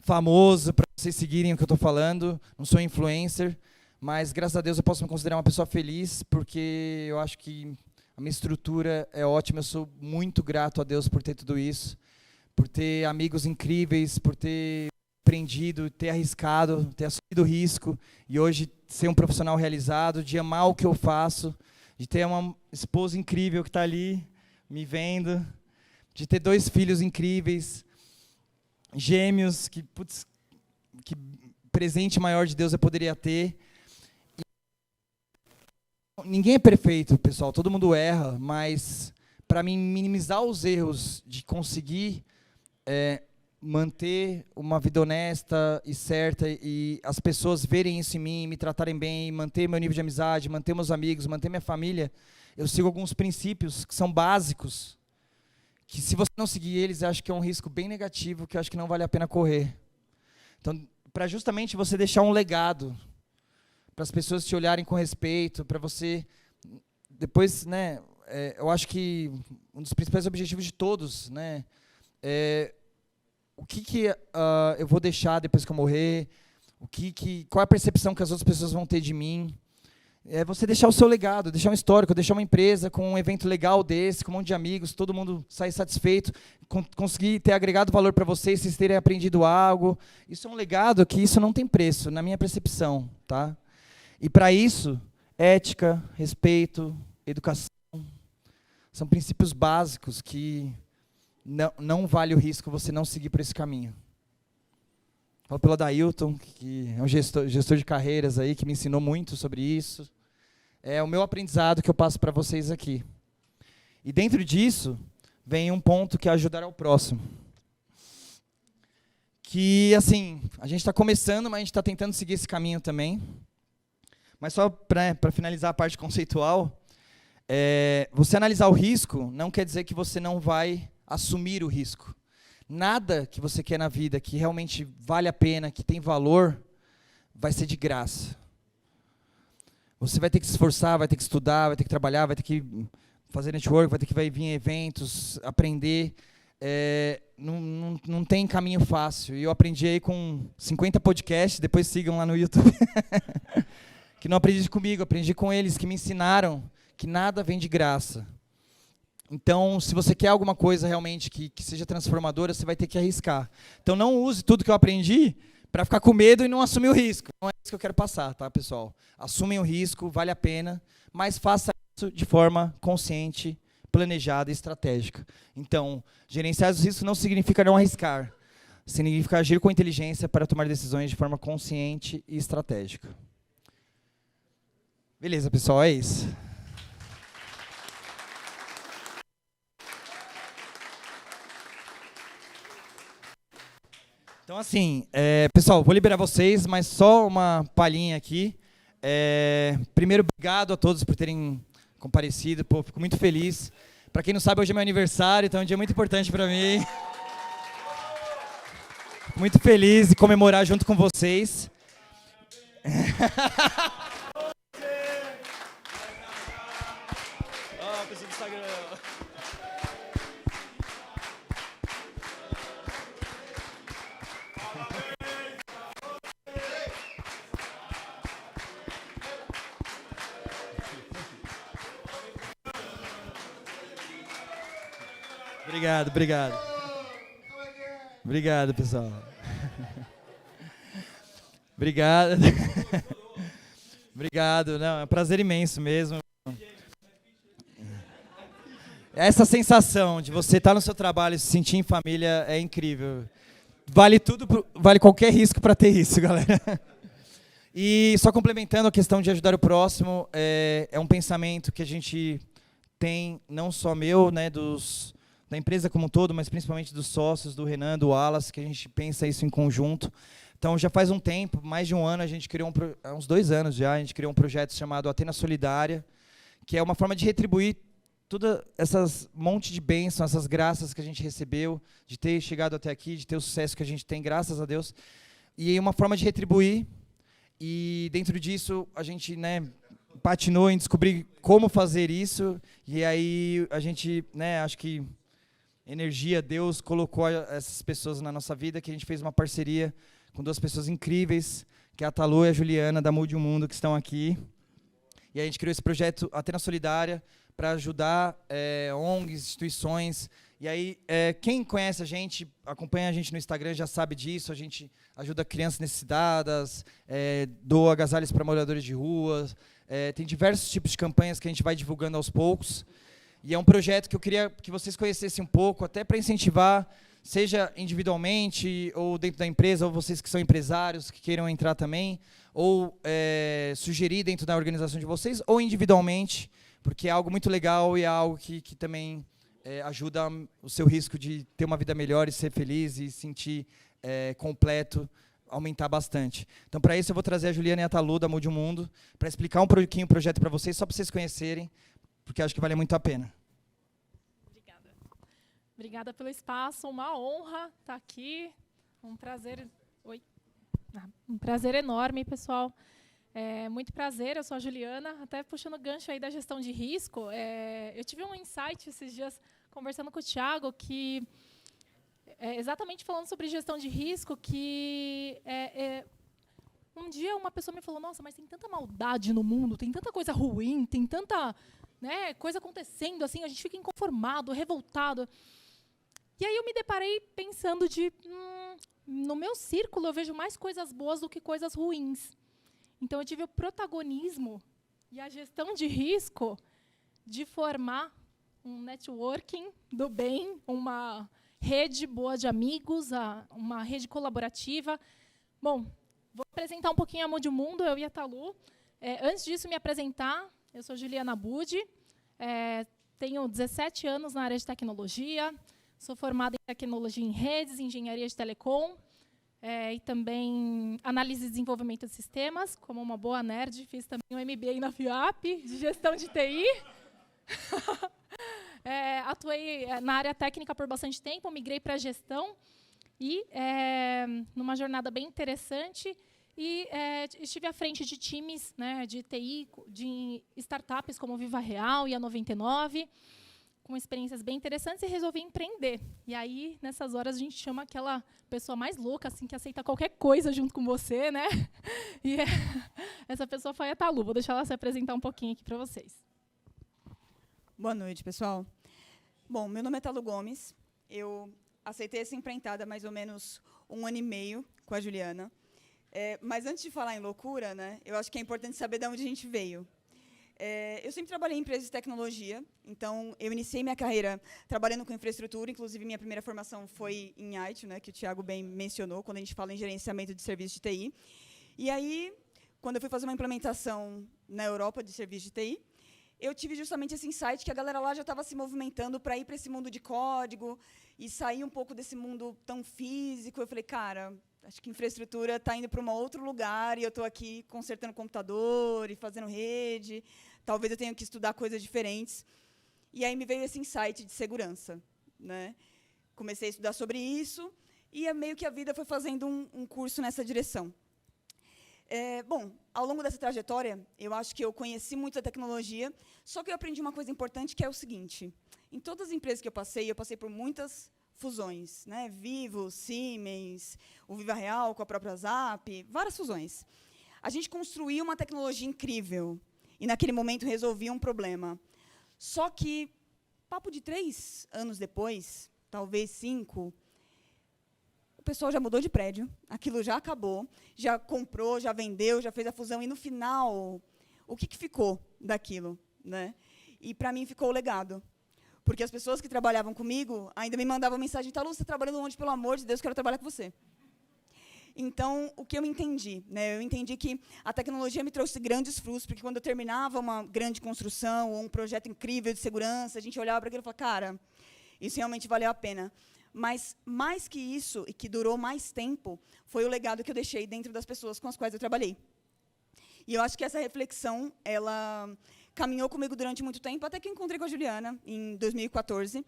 Speaker 1: famoso, para vocês seguirem o que eu estou falando. Não sou influencer, mas graças a Deus eu posso me considerar uma pessoa feliz, porque eu acho que a minha estrutura é ótima. Eu sou muito grato a Deus por ter tudo isso, por ter amigos incríveis, por ter aprendido, ter arriscado, ter assumido o risco, e hoje ser um profissional realizado, de amar o que eu faço, de ter uma esposa incrível que está ali me vendo, de ter 2 filhos incríveis, gêmeos, que, putz, que presente maior de Deus eu poderia ter. Ninguém é perfeito, pessoal, todo mundo erra, mas para mim minimizar os erros, de conseguir manter uma vida honesta e certa, e as pessoas verem isso em mim, me tratarem bem, manter meu nível de amizade, manter meus amigos, manter minha família, eu sigo alguns princípios que são básicos, que se você não seguir eles, eu acho que é um risco bem negativo, que eu acho que não vale a pena correr. Então, para justamente você deixar um legado, para as pessoas te olharem com respeito, para você, depois, né, eu acho que um dos principais objetivos de todos, né, o que eu vou deixar depois que eu morrer, qual é a percepção que as outras pessoas vão ter de mim. É você deixar o seu legado, deixar um histórico, deixar uma empresa com um evento legal desse, com um monte de amigos, todo mundo sair satisfeito, conseguir ter agregado valor para vocês terem aprendido algo. Isso é um legado que isso não tem preço, na minha percepção, tá? E para isso, ética, respeito, educação, são princípios básicos que não vale o risco você não seguir por esse caminho. Falo pelo Adailton, que é um gestor de carreiras aí, que me ensinou muito sobre isso. É o meu aprendizado que eu passo para vocês aqui. E dentro disso, vem um ponto que é ajudar ao próximo. Que, assim, a gente está começando, mas a gente está tentando seguir esse caminho também. Mas só para finalizar a parte conceitual, você analisar o risco não quer dizer que você não vai assumir o risco. Nada que você quer na vida que realmente vale a pena, que tem valor, vai ser de graça. Você vai ter que se esforçar, vai ter que estudar, vai ter que trabalhar, vai ter que fazer network, vai ter que vir em eventos, aprender. Não tem caminho fácil. E eu aprendi aí com 50 podcasts, depois sigam lá no YouTube. Que não aprendi comigo, aprendi com eles, que me ensinaram que nada vem de graça. Então, se você quer alguma coisa realmente que seja transformadora, você vai ter que arriscar. Então, não use tudo que eu aprendi para ficar com medo e não assumir o risco. Não é isso que eu quero passar, tá, pessoal? Assumem o risco, vale a pena, mas faça isso de forma consciente, planejada e estratégica. Então, gerenciar os riscos não significa não arriscar. Significa agir com inteligência para tomar decisões de forma consciente e estratégica. Beleza, pessoal, é isso. Então, assim, pessoal, vou liberar vocês, mas só uma palhinha aqui. Primeiro, obrigado a todos por terem comparecido. Pô, fico muito feliz. Para quem não sabe, hoje é meu aniversário, então é um dia muito importante para mim. Muito feliz de comemorar junto com vocês. Pessoal do Instagram. Obrigado. Obrigado, pessoal. Obrigado. Obrigado. Não, é um prazer imenso mesmo. Essa sensação de você estar no seu trabalho e se sentir em família é incrível. Vale tudo, vale qualquer risco para ter isso, galera. E só complementando a questão de ajudar o próximo, é um pensamento que a gente tem, não só meu, né, da empresa como um todo, mas principalmente dos sócios, do Renan, do Wallace, que a gente pensa isso em conjunto. Então, já faz um tempo, mais de um ano, a gente criou há uns 2 anos já, a gente criou um projeto chamado Atena Solidária, que é uma forma de retribuir todas essas monte de bênçãos, essas graças que a gente recebeu, de ter chegado até aqui, de ter o sucesso que a gente tem, graças a Deus. E uma forma de retribuir, e dentro disso, a gente, né, patinou em descobrir como fazer isso, e aí a gente, né, acho que energia, Deus colocou essas pessoas na nossa vida, que a gente fez uma parceria com 2 pessoas incríveis, que é a Talu e a Juliana, da Mude o Mundo, que estão aqui. E a gente criou esse projeto Atena Solidária para ajudar ONGs, instituições. E aí, quem conhece a gente, acompanha a gente no Instagram, já sabe disso. A gente ajuda crianças necessitadas, doa agasalhos para moradores de rua. Tem diversos tipos de campanhas que a gente vai divulgando aos poucos. E é um projeto que eu queria que vocês conhecessem um pouco, até para incentivar, seja individualmente, ou dentro da empresa, ou vocês que são empresários, que queiram entrar também, ou sugerir dentro da organização de vocês, ou individualmente, porque é algo muito legal e é algo que também ajuda o seu risco de ter uma vida melhor e ser feliz e sentir completo, aumentar bastante. Então, para isso, eu vou trazer a Juliana e a Talu, da Mude o Mundo, para explicar um pouquinho o projeto para vocês, só para vocês conhecerem, porque acho que vale muito a pena.
Speaker 2: Obrigada. Obrigada pelo espaço, uma honra estar aqui, um prazer. Oi. Um prazer enorme, pessoal. Muito prazer, eu sou a Juliana, até puxando o gancho aí da gestão de risco. Eu tive um insight esses dias, conversando com o Thiago, que exatamente falando sobre gestão de risco, que um dia uma pessoa me falou, nossa, mas tem tanta maldade no mundo, tem tanta coisa ruim, tem tanta coisa acontecendo, assim, a gente fica inconformado, revoltado. E aí eu me deparei pensando no meu círculo eu vejo mais coisas boas do que coisas ruins. Então eu tive o protagonismo e a gestão de risco de formar um networking do bem, uma rede boa de amigos, uma rede colaborativa. Bom, vou apresentar um pouquinho a Mude o Mundo, eu e a Talu. Antes disso, me apresentar, eu sou Juliana Budi, tenho 17 anos na área de tecnologia, sou formada em tecnologia em redes, engenharia de telecom, e também análise e desenvolvimento de sistemas, como uma boa nerd, fiz também um MBA na FIAP, de gestão de TI. Atuei na área técnica por bastante tempo, migrei para a gestão, e numa jornada bem interessante, e estive à frente de times de TI, de startups como Viva Real e a 99, com experiências bem interessantes, e resolvi empreender. E aí, nessas horas, a gente chama aquela pessoa mais louca, assim, que aceita qualquer coisa junto com você, né? E essa pessoa foi a Talu. Vou deixar ela se apresentar um pouquinho aqui para vocês.
Speaker 3: Boa noite, pessoal. Bom, meu nome é Talu Gomes. Eu aceitei essa empreitada há mais ou menos 1 ano e meio com a Juliana. Mas antes de falar em loucura, eu acho que é importante saber de onde a gente veio. Eu sempre trabalhei em empresas de tecnologia, então eu iniciei minha carreira trabalhando com infraestrutura, inclusive minha primeira formação foi em IT, que o Thiago bem mencionou, quando a gente fala em gerenciamento de serviços de TI. E aí, quando eu fui fazer uma implementação na Europa de serviços de TI, eu tive justamente esse insight que a galera lá já estava se movimentando para ir para esse mundo de código e sair um pouco desse mundo tão físico. Eu falei, cara, acho que infraestrutura está indo para um outro lugar e eu estou aqui consertando computador e fazendo rede. Talvez eu tenha que estudar coisas diferentes. E aí me veio esse insight de segurança. Comecei a estudar sobre isso e meio que a vida foi fazendo um curso nessa direção. Bom, ao longo dessa trajetória, eu acho que eu conheci muito a tecnologia, só que eu aprendi uma coisa importante, que é o seguinte. Em todas as empresas que eu passei por muitas fusões. Vivo, Siemens, o Viva Real com a própria Zap, várias fusões. A gente construiu uma tecnologia incrível e, naquele momento, resolvia um problema. Só que, papo de 3 anos depois, talvez 5, o pessoal já mudou de prédio, aquilo já acabou, já comprou, já vendeu, já fez a fusão, e, no final, o que ficou daquilo? E, para mim, ficou o legado. Porque as pessoas que trabalhavam comigo ainda me mandavam mensagem, Talu, você está trabalhando onde, pelo amor de Deus, quero trabalhar com você. Então, o que eu entendi? Eu entendi que a tecnologia me trouxe grandes frutos, porque quando eu terminava uma grande construção ou um projeto incrível de segurança, a gente olhava para aquilo e falava, cara, isso realmente valeu a pena. Mas, mais que isso, e que durou mais tempo, foi o legado que eu deixei dentro das pessoas com as quais eu trabalhei. E eu acho que essa reflexão, ela caminhou comigo durante muito tempo, até que eu encontrei com a Juliana, em 2014.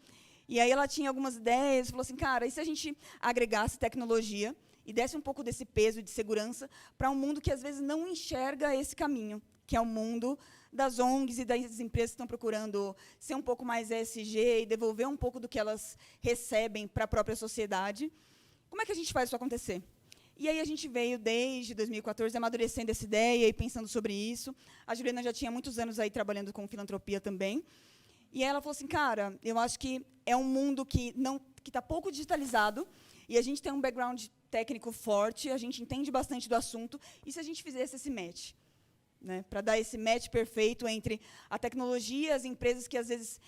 Speaker 3: E aí ela tinha algumas ideias, falou assim, cara, e se a gente agregasse tecnologia e desse um pouco desse peso de segurança para um mundo que, às vezes, não enxerga esse caminho, que é o mundo das ONGs e das empresas que estão procurando ser um pouco mais ESG e devolver um pouco do que elas recebem para a própria sociedade. Como é que a gente faz isso acontecer? E aí a gente veio, desde 2014, amadurecendo essa ideia e pensando sobre isso. A Juliana já tinha muitos anos aí trabalhando com filantropia também. E aí ela falou assim, cara, eu acho que é um mundo que está pouco digitalizado, e a gente tem um background técnico forte, a gente entende bastante do assunto, e se a gente fizesse esse match? Né, para dar esse match perfeito entre a tecnologia e as empresas que, às vezes,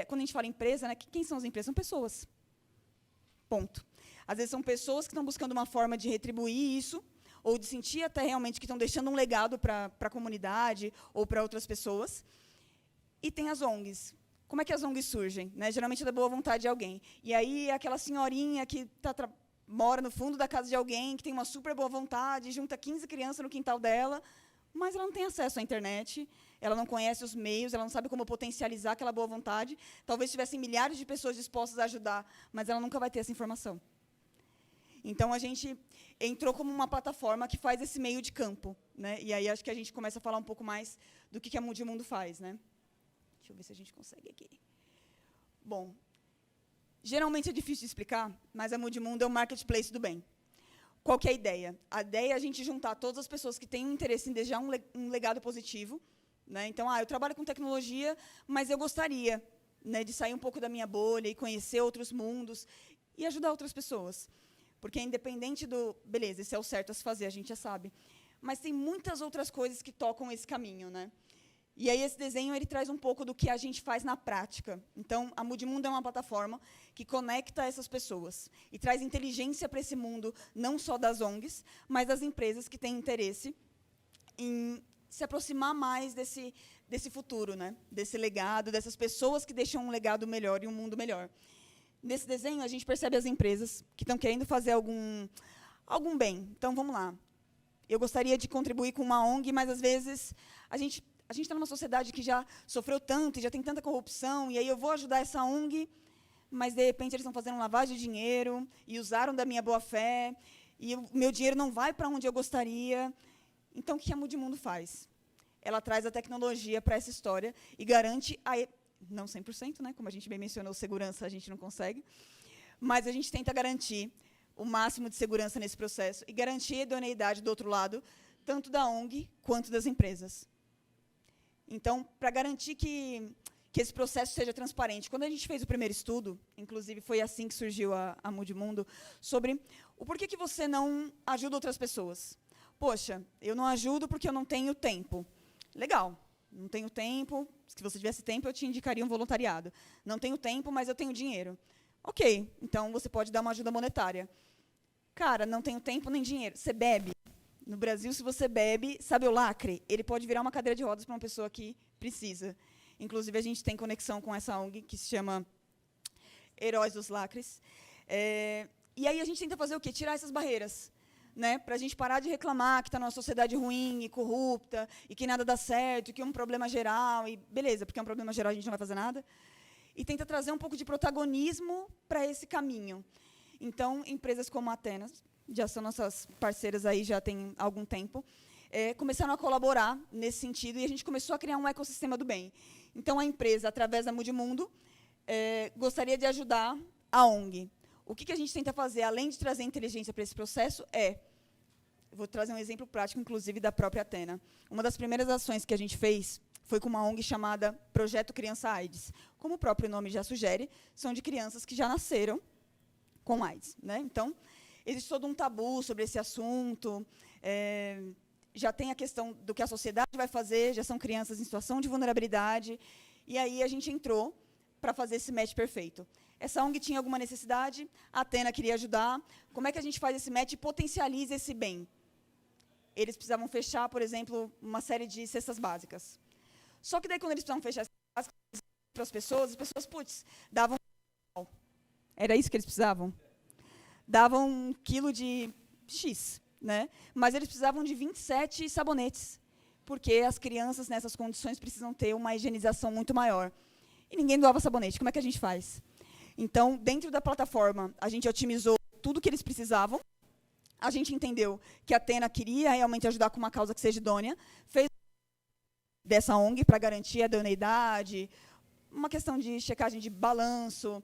Speaker 3: quando a gente fala empresa, né, quem são as empresas? São pessoas. Ponto. Às vezes, são pessoas que estão buscando uma forma de retribuir isso, ou de sentir até realmente que estão deixando um legado para a comunidade ou para outras pessoas. E tem as ONGs. Como é que as ONGs surgem? Né? Geralmente, é da boa vontade de alguém. E aí, aquela senhorinha que mora no fundo da casa de alguém, que tem uma super boa vontade, junta 15 crianças no quintal dela, mas ela não tem acesso à internet, ela não conhece os meios, ela não sabe como potencializar aquela boa vontade. Talvez tivessem milhares de pessoas dispostas a ajudar, mas ela nunca vai ter essa informação. Então, a gente entrou como uma plataforma que faz esse meio de campo. Né? E aí, acho que a gente começa a falar um pouco mais do que a Mudimundo faz. Né? Deixa eu ver se a gente consegue aqui. Bom, geralmente é difícil de explicar, mas a Mudimundo é o marketplace do bem. Qual que é a ideia? A ideia é a gente juntar todas as pessoas que têm um interesse em deixar um legado positivo. Né? Então, eu trabalho com tecnologia, mas eu gostaria, né, de sair um pouco da minha bolha e conhecer outros mundos e ajudar outras pessoas. Porque, independente do... Beleza, esse é o certo a se fazer, a gente já sabe. Mas tem muitas outras coisas que tocam esse caminho. Né? E aí, esse desenho ele traz um pouco do que a gente faz na prática. Então, a Mudimundo é uma plataforma que conecta essas pessoas e traz inteligência para esse mundo, não só das ONGs, mas das empresas que têm interesse em se aproximar mais desse futuro, né? Desse legado, dessas pessoas que deixam um legado melhor e um mundo melhor. Nesse desenho, a gente percebe as empresas que estão querendo fazer algum bem. Então, vamos lá. Eu gostaria de contribuir com uma ONG, mas, às vezes, a gente está numa sociedade que já sofreu tanto, e já tem tanta corrupção, e aí eu vou ajudar essa ONG, mas, de repente, eles estão fazendo lavagem de dinheiro, e usaram da minha boa-fé, e o meu dinheiro não vai para onde eu gostaria. Então, o que a Mudimundo faz? Ela traz a tecnologia para essa história e garante não 100%, né? Como a gente bem mencionou, segurança a gente não consegue, mas a gente tenta garantir o máximo de segurança nesse processo e garantir a idoneidade do outro lado, tanto da ONG quanto das empresas. Então, para garantir que esse processo seja transparente, quando a gente fez o primeiro estudo, inclusive foi assim que surgiu a Mudimundo, sobre o porquê que você não ajuda outras pessoas. Poxa, eu não ajudo porque eu não tenho tempo. Legal. Não tenho tempo, se você tivesse tempo, eu te indicaria um voluntariado. Não tenho tempo, mas eu tenho dinheiro. Ok, então você pode dar uma ajuda monetária. Cara, não tenho tempo nem dinheiro. Você bebe. No Brasil, se você bebe, sabe o lacre? Ele pode virar uma cadeira de rodas para uma pessoa que precisa. Inclusive, a gente tem conexão com essa ONG, que se chama Heróis dos Lacres. E aí a gente tenta fazer o quê? Tirar essas barreiras. Né, para a gente parar de reclamar que está numa sociedade ruim e corrupta, e que nada dá certo, que é um problema geral, e beleza, porque é um problema geral a gente não vai fazer nada, e tenta trazer um pouco de protagonismo para esse caminho. Então, empresas como a Atenas, já são nossas parceiras aí já tem algum tempo, começaram a colaborar nesse sentido, e a gente começou a criar um ecossistema do bem. Então, a empresa, através da Mudimundo, gostaria de ajudar a ONG. O que a gente tenta fazer, além de trazer inteligência para esse processo, vou trazer um exemplo prático, inclusive, da própria Atena. Uma das primeiras ações que a gente fez foi com uma ONG chamada Projeto Criança AIDS. Como o próprio nome já sugere, são de crianças que já nasceram com AIDS. Né? Então, existe todo um tabu sobre esse assunto, já tem a questão do que a sociedade vai fazer, já são crianças em situação de vulnerabilidade, e aí a gente entrou para fazer esse match perfeito. Essa ONG tinha alguma necessidade, a Atena queria ajudar. Como é que a gente faz esse match e potencializa esse bem? Eles precisavam fechar, por exemplo, uma série de cestas básicas. Só que daí, quando eles precisavam fechar as cestas básicas para as pessoas, putz, davam... Era isso que eles precisavam? Davam 1 quilo de X, né? Mas eles precisavam de 27 sabonetes, porque as crianças, nessas condições, precisam ter uma higienização muito maior. E ninguém doava sabonete. Como é que a gente faz? Então, dentro da plataforma, a gente otimizou tudo o que eles precisavam. A gente entendeu que a Atena queria realmente ajudar com uma causa que seja idônea. Fez dessa ONG para garantir a idoneidade, uma questão de checagem de balanço,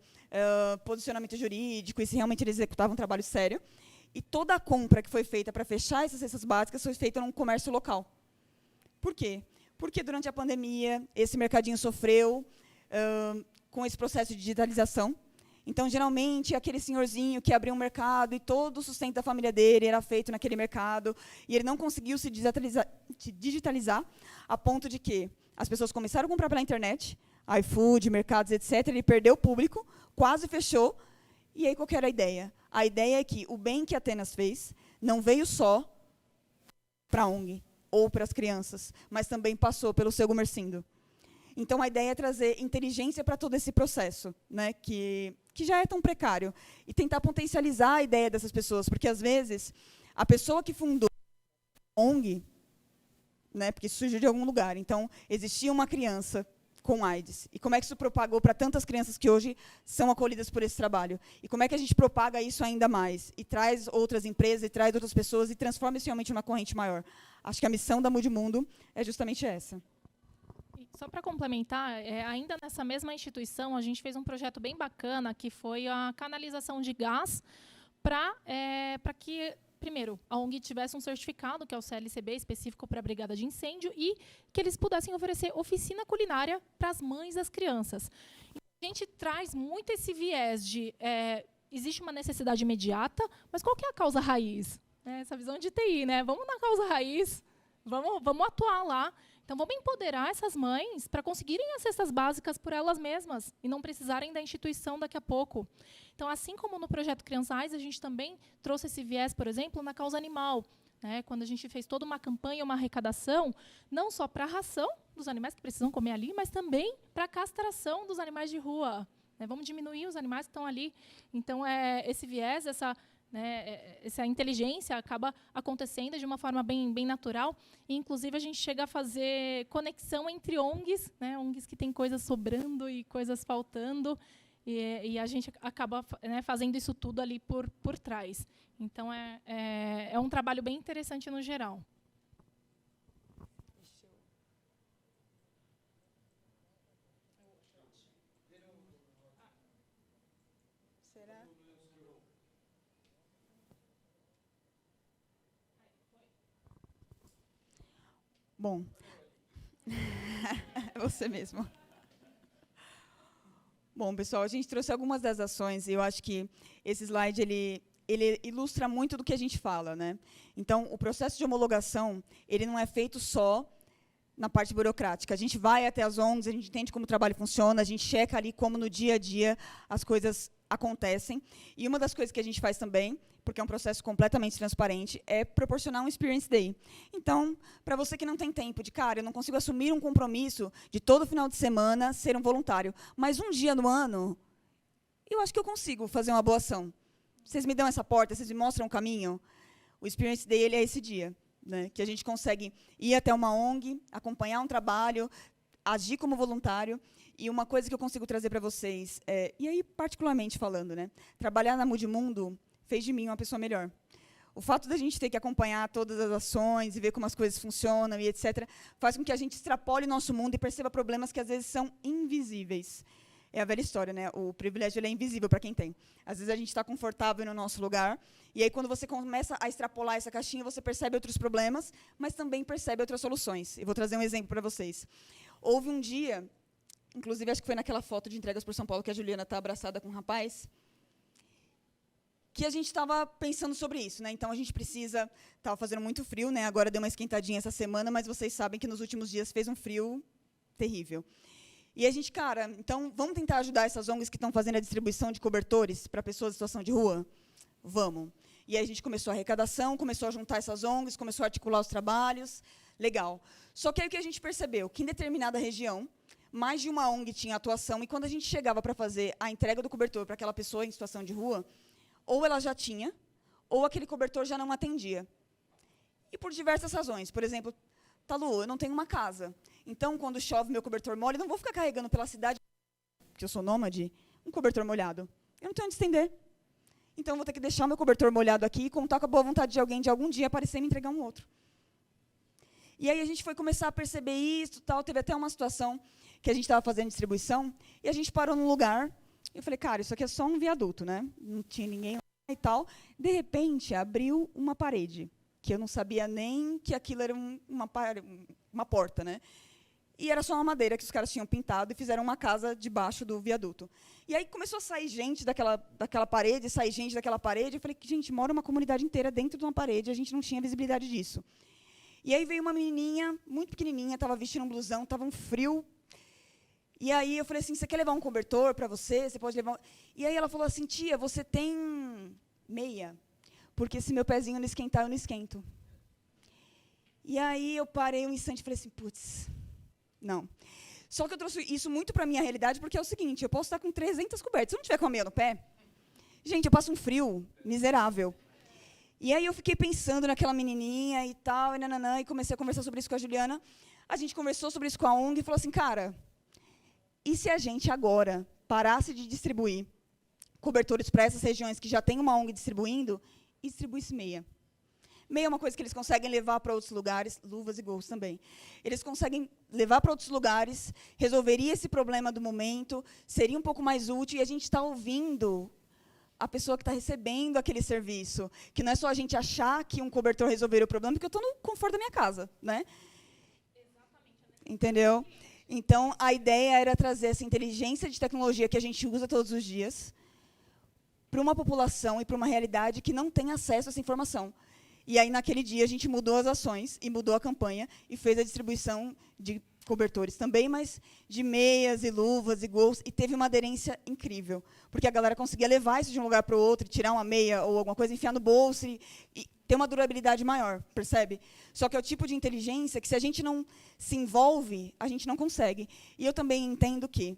Speaker 3: posicionamento jurídico, e se realmente eles executavam um trabalho sério. E toda a compra que foi feita para fechar essas cestas básicas foi feita num comércio local. Por quê? Porque durante a pandemia, esse mercadinho sofreu com esse processo de digitalização. Então, geralmente, aquele senhorzinho que abriu um mercado e todo o sustento da família dele era feito naquele mercado, e ele não conseguiu se digitalizar a ponto de que as pessoas começaram a comprar pela internet, iFood, mercados, etc. Ele perdeu o público, quase fechou. E aí, qual que era a ideia? A ideia é que o bem que Atenas fez não veio só para a ONG ou para as crianças, mas também passou pelo seu Gumercindo. Então, a ideia é trazer inteligência para todo esse processo, né, que já é tão precário, e tentar potencializar a ideia dessas pessoas, porque, às vezes, a pessoa que fundou a ONG, né, porque isso surgiu de algum lugar, então, existia uma criança com AIDS, e como é que isso propagou para tantas crianças que hoje são acolhidas por esse trabalho? E como é que a gente propaga isso ainda mais? E traz outras empresas, e traz outras pessoas, e transforma isso realmente em uma corrente maior? Acho que a missão da Mude Mundo é justamente essa.
Speaker 2: Só para complementar, ainda nessa mesma instituição, a gente fez um projeto bem bacana, que foi a canalização de gás para que, primeiro, a ONG tivesse um certificado, que é o CLCB, específico para a Brigada de Incêndio, e que eles pudessem oferecer oficina culinária para as mães das crianças. A gente traz muito esse viés de existe uma necessidade imediata, mas qual que é a causa raiz? Essa visão de TI, né? Vamos na causa raiz, vamos atuar lá. Então, vamos empoderar essas mães para conseguirem as cestas básicas por elas mesmas e não precisarem da instituição daqui a pouco. Então, assim como no projeto Criançais, a gente também trouxe esse viés, por exemplo, na causa animal, né? Quando a gente fez toda uma campanha, uma arrecadação, não só para a ração dos animais que precisam comer ali, mas também para a castração dos animais de rua. Né? Vamos diminuir os animais que estão ali. Então, esse viés, essa inteligência acaba acontecendo de uma forma bem natural, e, inclusive, a gente chega a fazer conexão entre ONGs, né, ONGs que têm coisas sobrando e coisas faltando, e a gente acaba fazendo isso tudo ali por trás. Então, é um trabalho bem interessante no geral.
Speaker 3: Bom, é você mesmo. Bom, pessoal, a gente trouxe algumas das ações, e eu acho que esse slide ele ilustra muito do que a gente fala, né? Então, o processo de homologação, ele não é feito só na parte burocrática. A gente vai até as ONGs, a gente entende como o trabalho funciona, a gente checa ali como no dia a dia as coisas acontecem. E uma das coisas que a gente faz também, porque é um processo completamente transparente, é proporcionar um Experience Day. Então, para você que não tem tempo de, cara, eu não consigo assumir um compromisso de todo final de semana ser um voluntário, mas um dia no ano, eu acho que eu consigo fazer uma boa ação. Vocês me dão essa porta, vocês me mostram o caminho. O Experience Day ele é esse dia, né, que a gente consegue ir até uma ONG, acompanhar um trabalho, agir como voluntário. E uma coisa que eu consigo trazer para vocês, e aí particularmente falando, né, trabalhar na Mude Mundo fez de mim uma pessoa melhor. O fato da gente ter que acompanhar todas as ações e ver como as coisas funcionam e etc., faz com que a gente extrapole nosso mundo e perceba problemas que às vezes são invisíveis. É a velha história, né? O privilégio ele é invisível para quem tem. Às vezes a gente está confortável no nosso lugar, e aí quando você começa a extrapolar essa caixinha, você percebe outros problemas, mas também percebe outras soluções. E vou trazer um exemplo para vocês. Houve um dia, inclusive acho que foi naquela foto de entregas por São Paulo que a Juliana está abraçada com um rapaz, que a gente estava pensando sobre isso, né? Então a gente precisa, estava fazendo muito frio, né? Agora deu uma esquentadinha essa semana, mas vocês sabem que nos últimos dias fez um frio terrível. E a gente, cara, então vamos tentar ajudar essas ONGs que estão fazendo a distribuição de cobertores para pessoas em situação de rua? Vamos. E aí a gente começou a arrecadação, começou a juntar essas ONGs, começou a articular os trabalhos, legal. Só que aí o que a gente percebeu? Que em determinada região, mais de uma ONG tinha atuação, e quando a gente chegava para fazer a entrega do cobertor para aquela pessoa em situação de rua, ou ela já tinha, ou aquele cobertor já não atendia. E por diversas razões. Por exemplo, Talu, eu não tenho uma casa. Então, quando chove, meu cobertor molha, eu não vou ficar carregando pela cidade, porque eu sou nômade, um cobertor molhado. Eu não tenho onde estender. Então, eu vou ter que deixar meu cobertor molhado aqui e contar com a boa vontade de alguém de algum dia aparecer e me entregar um outro. E aí a gente foi começar a perceber isso, tal. Teve até uma situação que a gente estava fazendo distribuição e a gente parou num lugar. E eu falei, cara, isso aqui é só um viaduto, né? Não tinha ninguém lá e tal. De repente, abriu uma parede, que eu não sabia nem que aquilo era uma porta, né? E era só uma madeira que os caras tinham pintado e fizeram uma casa debaixo do viaduto. E aí começou a sair gente daquela parede, sair gente daquela parede. Eu falei, gente, mora uma comunidade inteira dentro de uma parede, a gente não tinha visibilidade disso. E aí veio uma menininha, muito pequenininha, estava vestindo um blusão, estava um frio. E aí eu falei assim, você quer levar um cobertor para você? Você pode levar E aí ela falou assim, tia, você tem meia? Porque se meu pezinho não esquentar, eu não esquento. E aí eu parei um instante e falei assim, putz, não. Só que eu trouxe isso muito para a minha realidade, porque é o seguinte, eu posso estar com 300 cobertas. Se eu não tiver com a meia no pé, gente, eu passo um frio miserável. E aí eu fiquei pensando naquela menininha e tal, e comecei a conversar sobre isso com a Juliana. A gente conversou sobre isso com a ONG e falou assim, cara, e se a gente agora parasse de distribuir cobertores para essas regiões que já tem uma ONG distribuindo e distribuísse meia? Meia é uma coisa que eles conseguem levar para outros lugares, luvas e gorros também. Eles conseguem levar para outros lugares, resolveria esse problema do momento, seria um pouco mais útil, e a gente está ouvindo a pessoa que está recebendo aquele serviço, que não é só a gente achar que um cobertor resolveria o problema, porque eu estou no conforto da minha casa, né? Entendeu? Então, a ideia era trazer essa inteligência de tecnologia que a gente usa todos os dias para uma população e para uma realidade que não tem acesso a essa informação. E aí, naquele dia, a gente mudou as ações e mudou a campanha e fez a distribuição de cobertores também, mas de meias e luvas e gorros, e teve uma aderência incrível, porque a galera conseguia levar isso de um lugar para o outro, tirar uma meia ou alguma coisa, enfiar no bolso e ter uma durabilidade maior, percebe? Só que é o tipo de inteligência que, se a gente não se envolve, a gente não consegue. E eu também entendo que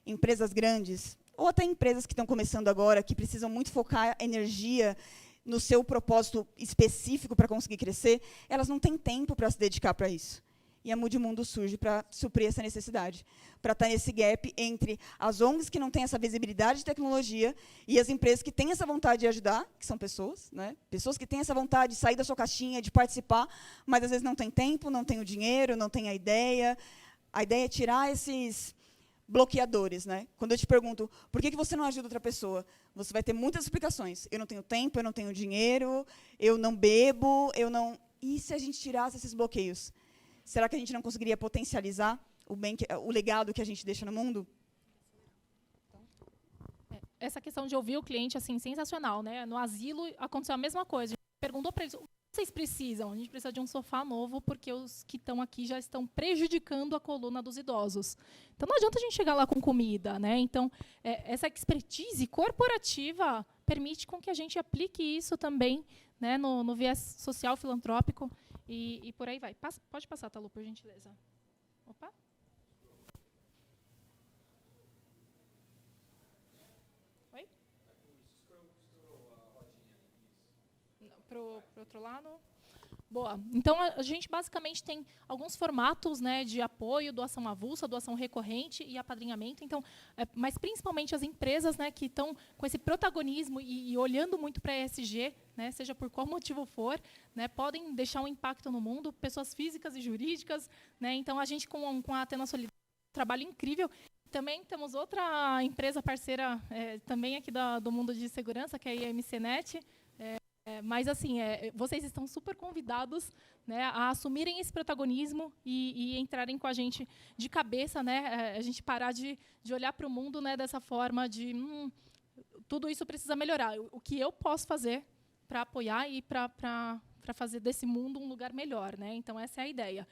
Speaker 3: empresas grandes, ou até empresas que estão começando agora, que precisam muito focar energia no seu propósito específico para conseguir crescer, elas não têm tempo para se dedicar para isso. E a Mude Mundo surge para suprir essa necessidade, para estar nesse gap entre as ONGs que não têm essa visibilidade de tecnologia e as empresas que têm essa vontade de ajudar, que são pessoas, né? Pessoas que têm essa vontade de sair da sua caixinha, de participar, mas às vezes não tem tempo, não tem o dinheiro, não tem a ideia. A ideia é tirar esses bloqueadores, né? Quando eu te pergunto, por que você não ajuda outra pessoa? Você vai ter muitas explicações. Eu não tenho tempo, eu não tenho dinheiro, eu não bebo, eu não... E se a gente tirasse esses bloqueios? Será que a gente não conseguiria potencializar o legado que a gente deixa no mundo?
Speaker 2: Essa questão de ouvir o cliente, assim, sensacional, né? No asilo aconteceu a mesma coisa. A gente perguntou para eles, o que vocês precisam? A gente precisa de um sofá novo, porque os que estão aqui já estão prejudicando a coluna dos idosos. Então, não adianta a gente chegar lá com comida, né? Então, essa expertise corporativa permite com que a gente aplique isso também, né, no viés social, filantrópico, e por aí vai. Pode passar, Talu, por gentileza. Opa. Oi? Para o outro lado. Boa. Então, a gente basicamente tem alguns formatos, né, de apoio, doação avulsa, doação recorrente e apadrinhamento. Então, mas principalmente as empresas, né, que estão com esse protagonismo e olhando muito para a ESG, né, seja por qual motivo for, né, podem deixar um impacto no mundo, pessoas físicas e jurídicas. Né, então, a gente, com a Atena Solidária, um trabalho incrível. Também temos outra empresa parceira, também aqui do mundo de segurança, que é a IMCnet. Mas, assim, vocês estão super convidados, né, a assumirem esse protagonismo e entrarem com a gente de cabeça, né, a gente parar de olhar para o mundo, né, dessa forma de tudo isso precisa melhorar. O que eu posso fazer para apoiar e para fazer desse mundo um lugar melhor, né? Então, essa é a ideia.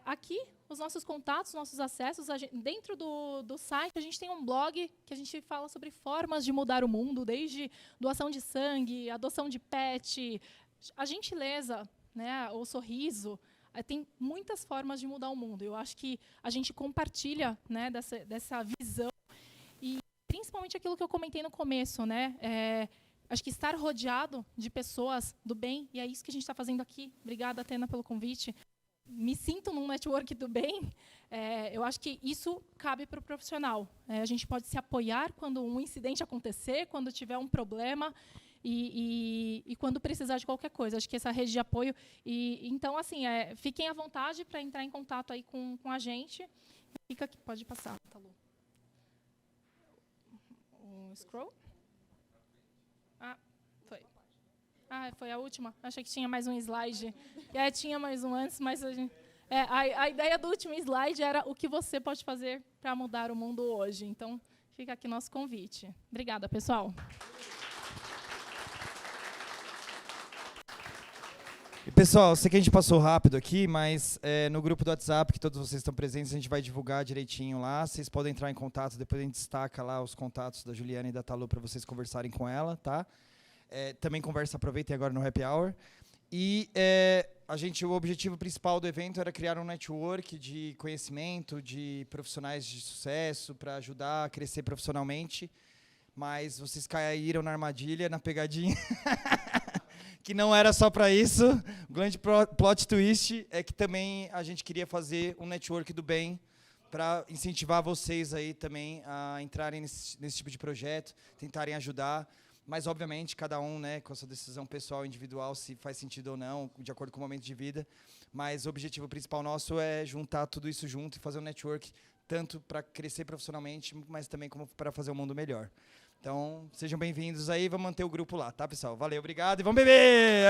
Speaker 2: Aqui, os nossos contatos, nossos acessos, dentro do site, a gente tem um blog que a gente fala sobre formas de mudar o mundo, desde doação de sangue, adoção de pet, a gentileza, né, o sorriso. Tem muitas formas de mudar o mundo. Eu acho que a gente compartilha, né, dessa visão, e principalmente aquilo que eu comentei no começo, né, acho que estar rodeado de pessoas do bem, e é isso que a gente está fazendo aqui. Obrigada, Atena, pelo convite. Me sinto num network do bem. Eu acho que isso cabe para o profissional. A gente pode se apoiar quando um incidente acontecer, quando tiver um problema. e quando precisar de qualquer coisa. Acho que essa rede de apoio. Então, assim, fiquem à vontade para entrar em contato aí com a gente. Fica aqui, pode passar, Talu. O scroll? Foi a última. Achei que tinha mais um slide. Tinha mais um antes, mas a ideia do último slide era o que você pode fazer para mudar o mundo hoje. Então, fica aqui nosso convite. Obrigada, pessoal.
Speaker 1: E, pessoal, sei que a gente passou rápido aqui, mas no grupo do WhatsApp, que todos vocês estão presentes, a gente vai divulgar direitinho lá. Vocês podem entrar em contato, depois a gente destaca lá os contatos da Juliana e da Talu para vocês conversarem com ela, tá? Também aproveitem agora no Happy Hour. E o objetivo principal do evento era criar um network de conhecimento, de profissionais de sucesso, para ajudar a crescer profissionalmente. Mas vocês caíram na armadilha, na pegadinha, que não era só para isso. O grande plot twist é que também a gente queria fazer um network do bem, para incentivar vocês aí também a entrarem nesse tipo de projeto, tentarem ajudar. Mas, obviamente, cada um, né, com a sua decisão pessoal, individual, se faz sentido ou não, de acordo com o momento de vida. Mas o objetivo principal nosso é juntar tudo isso junto e fazer um network, tanto para crescer profissionalmente, mas também como para fazer o mundo melhor. Então, sejam bem-vindos aí, vamos manter o grupo lá, tá, pessoal? Valeu, obrigado e vamos beber!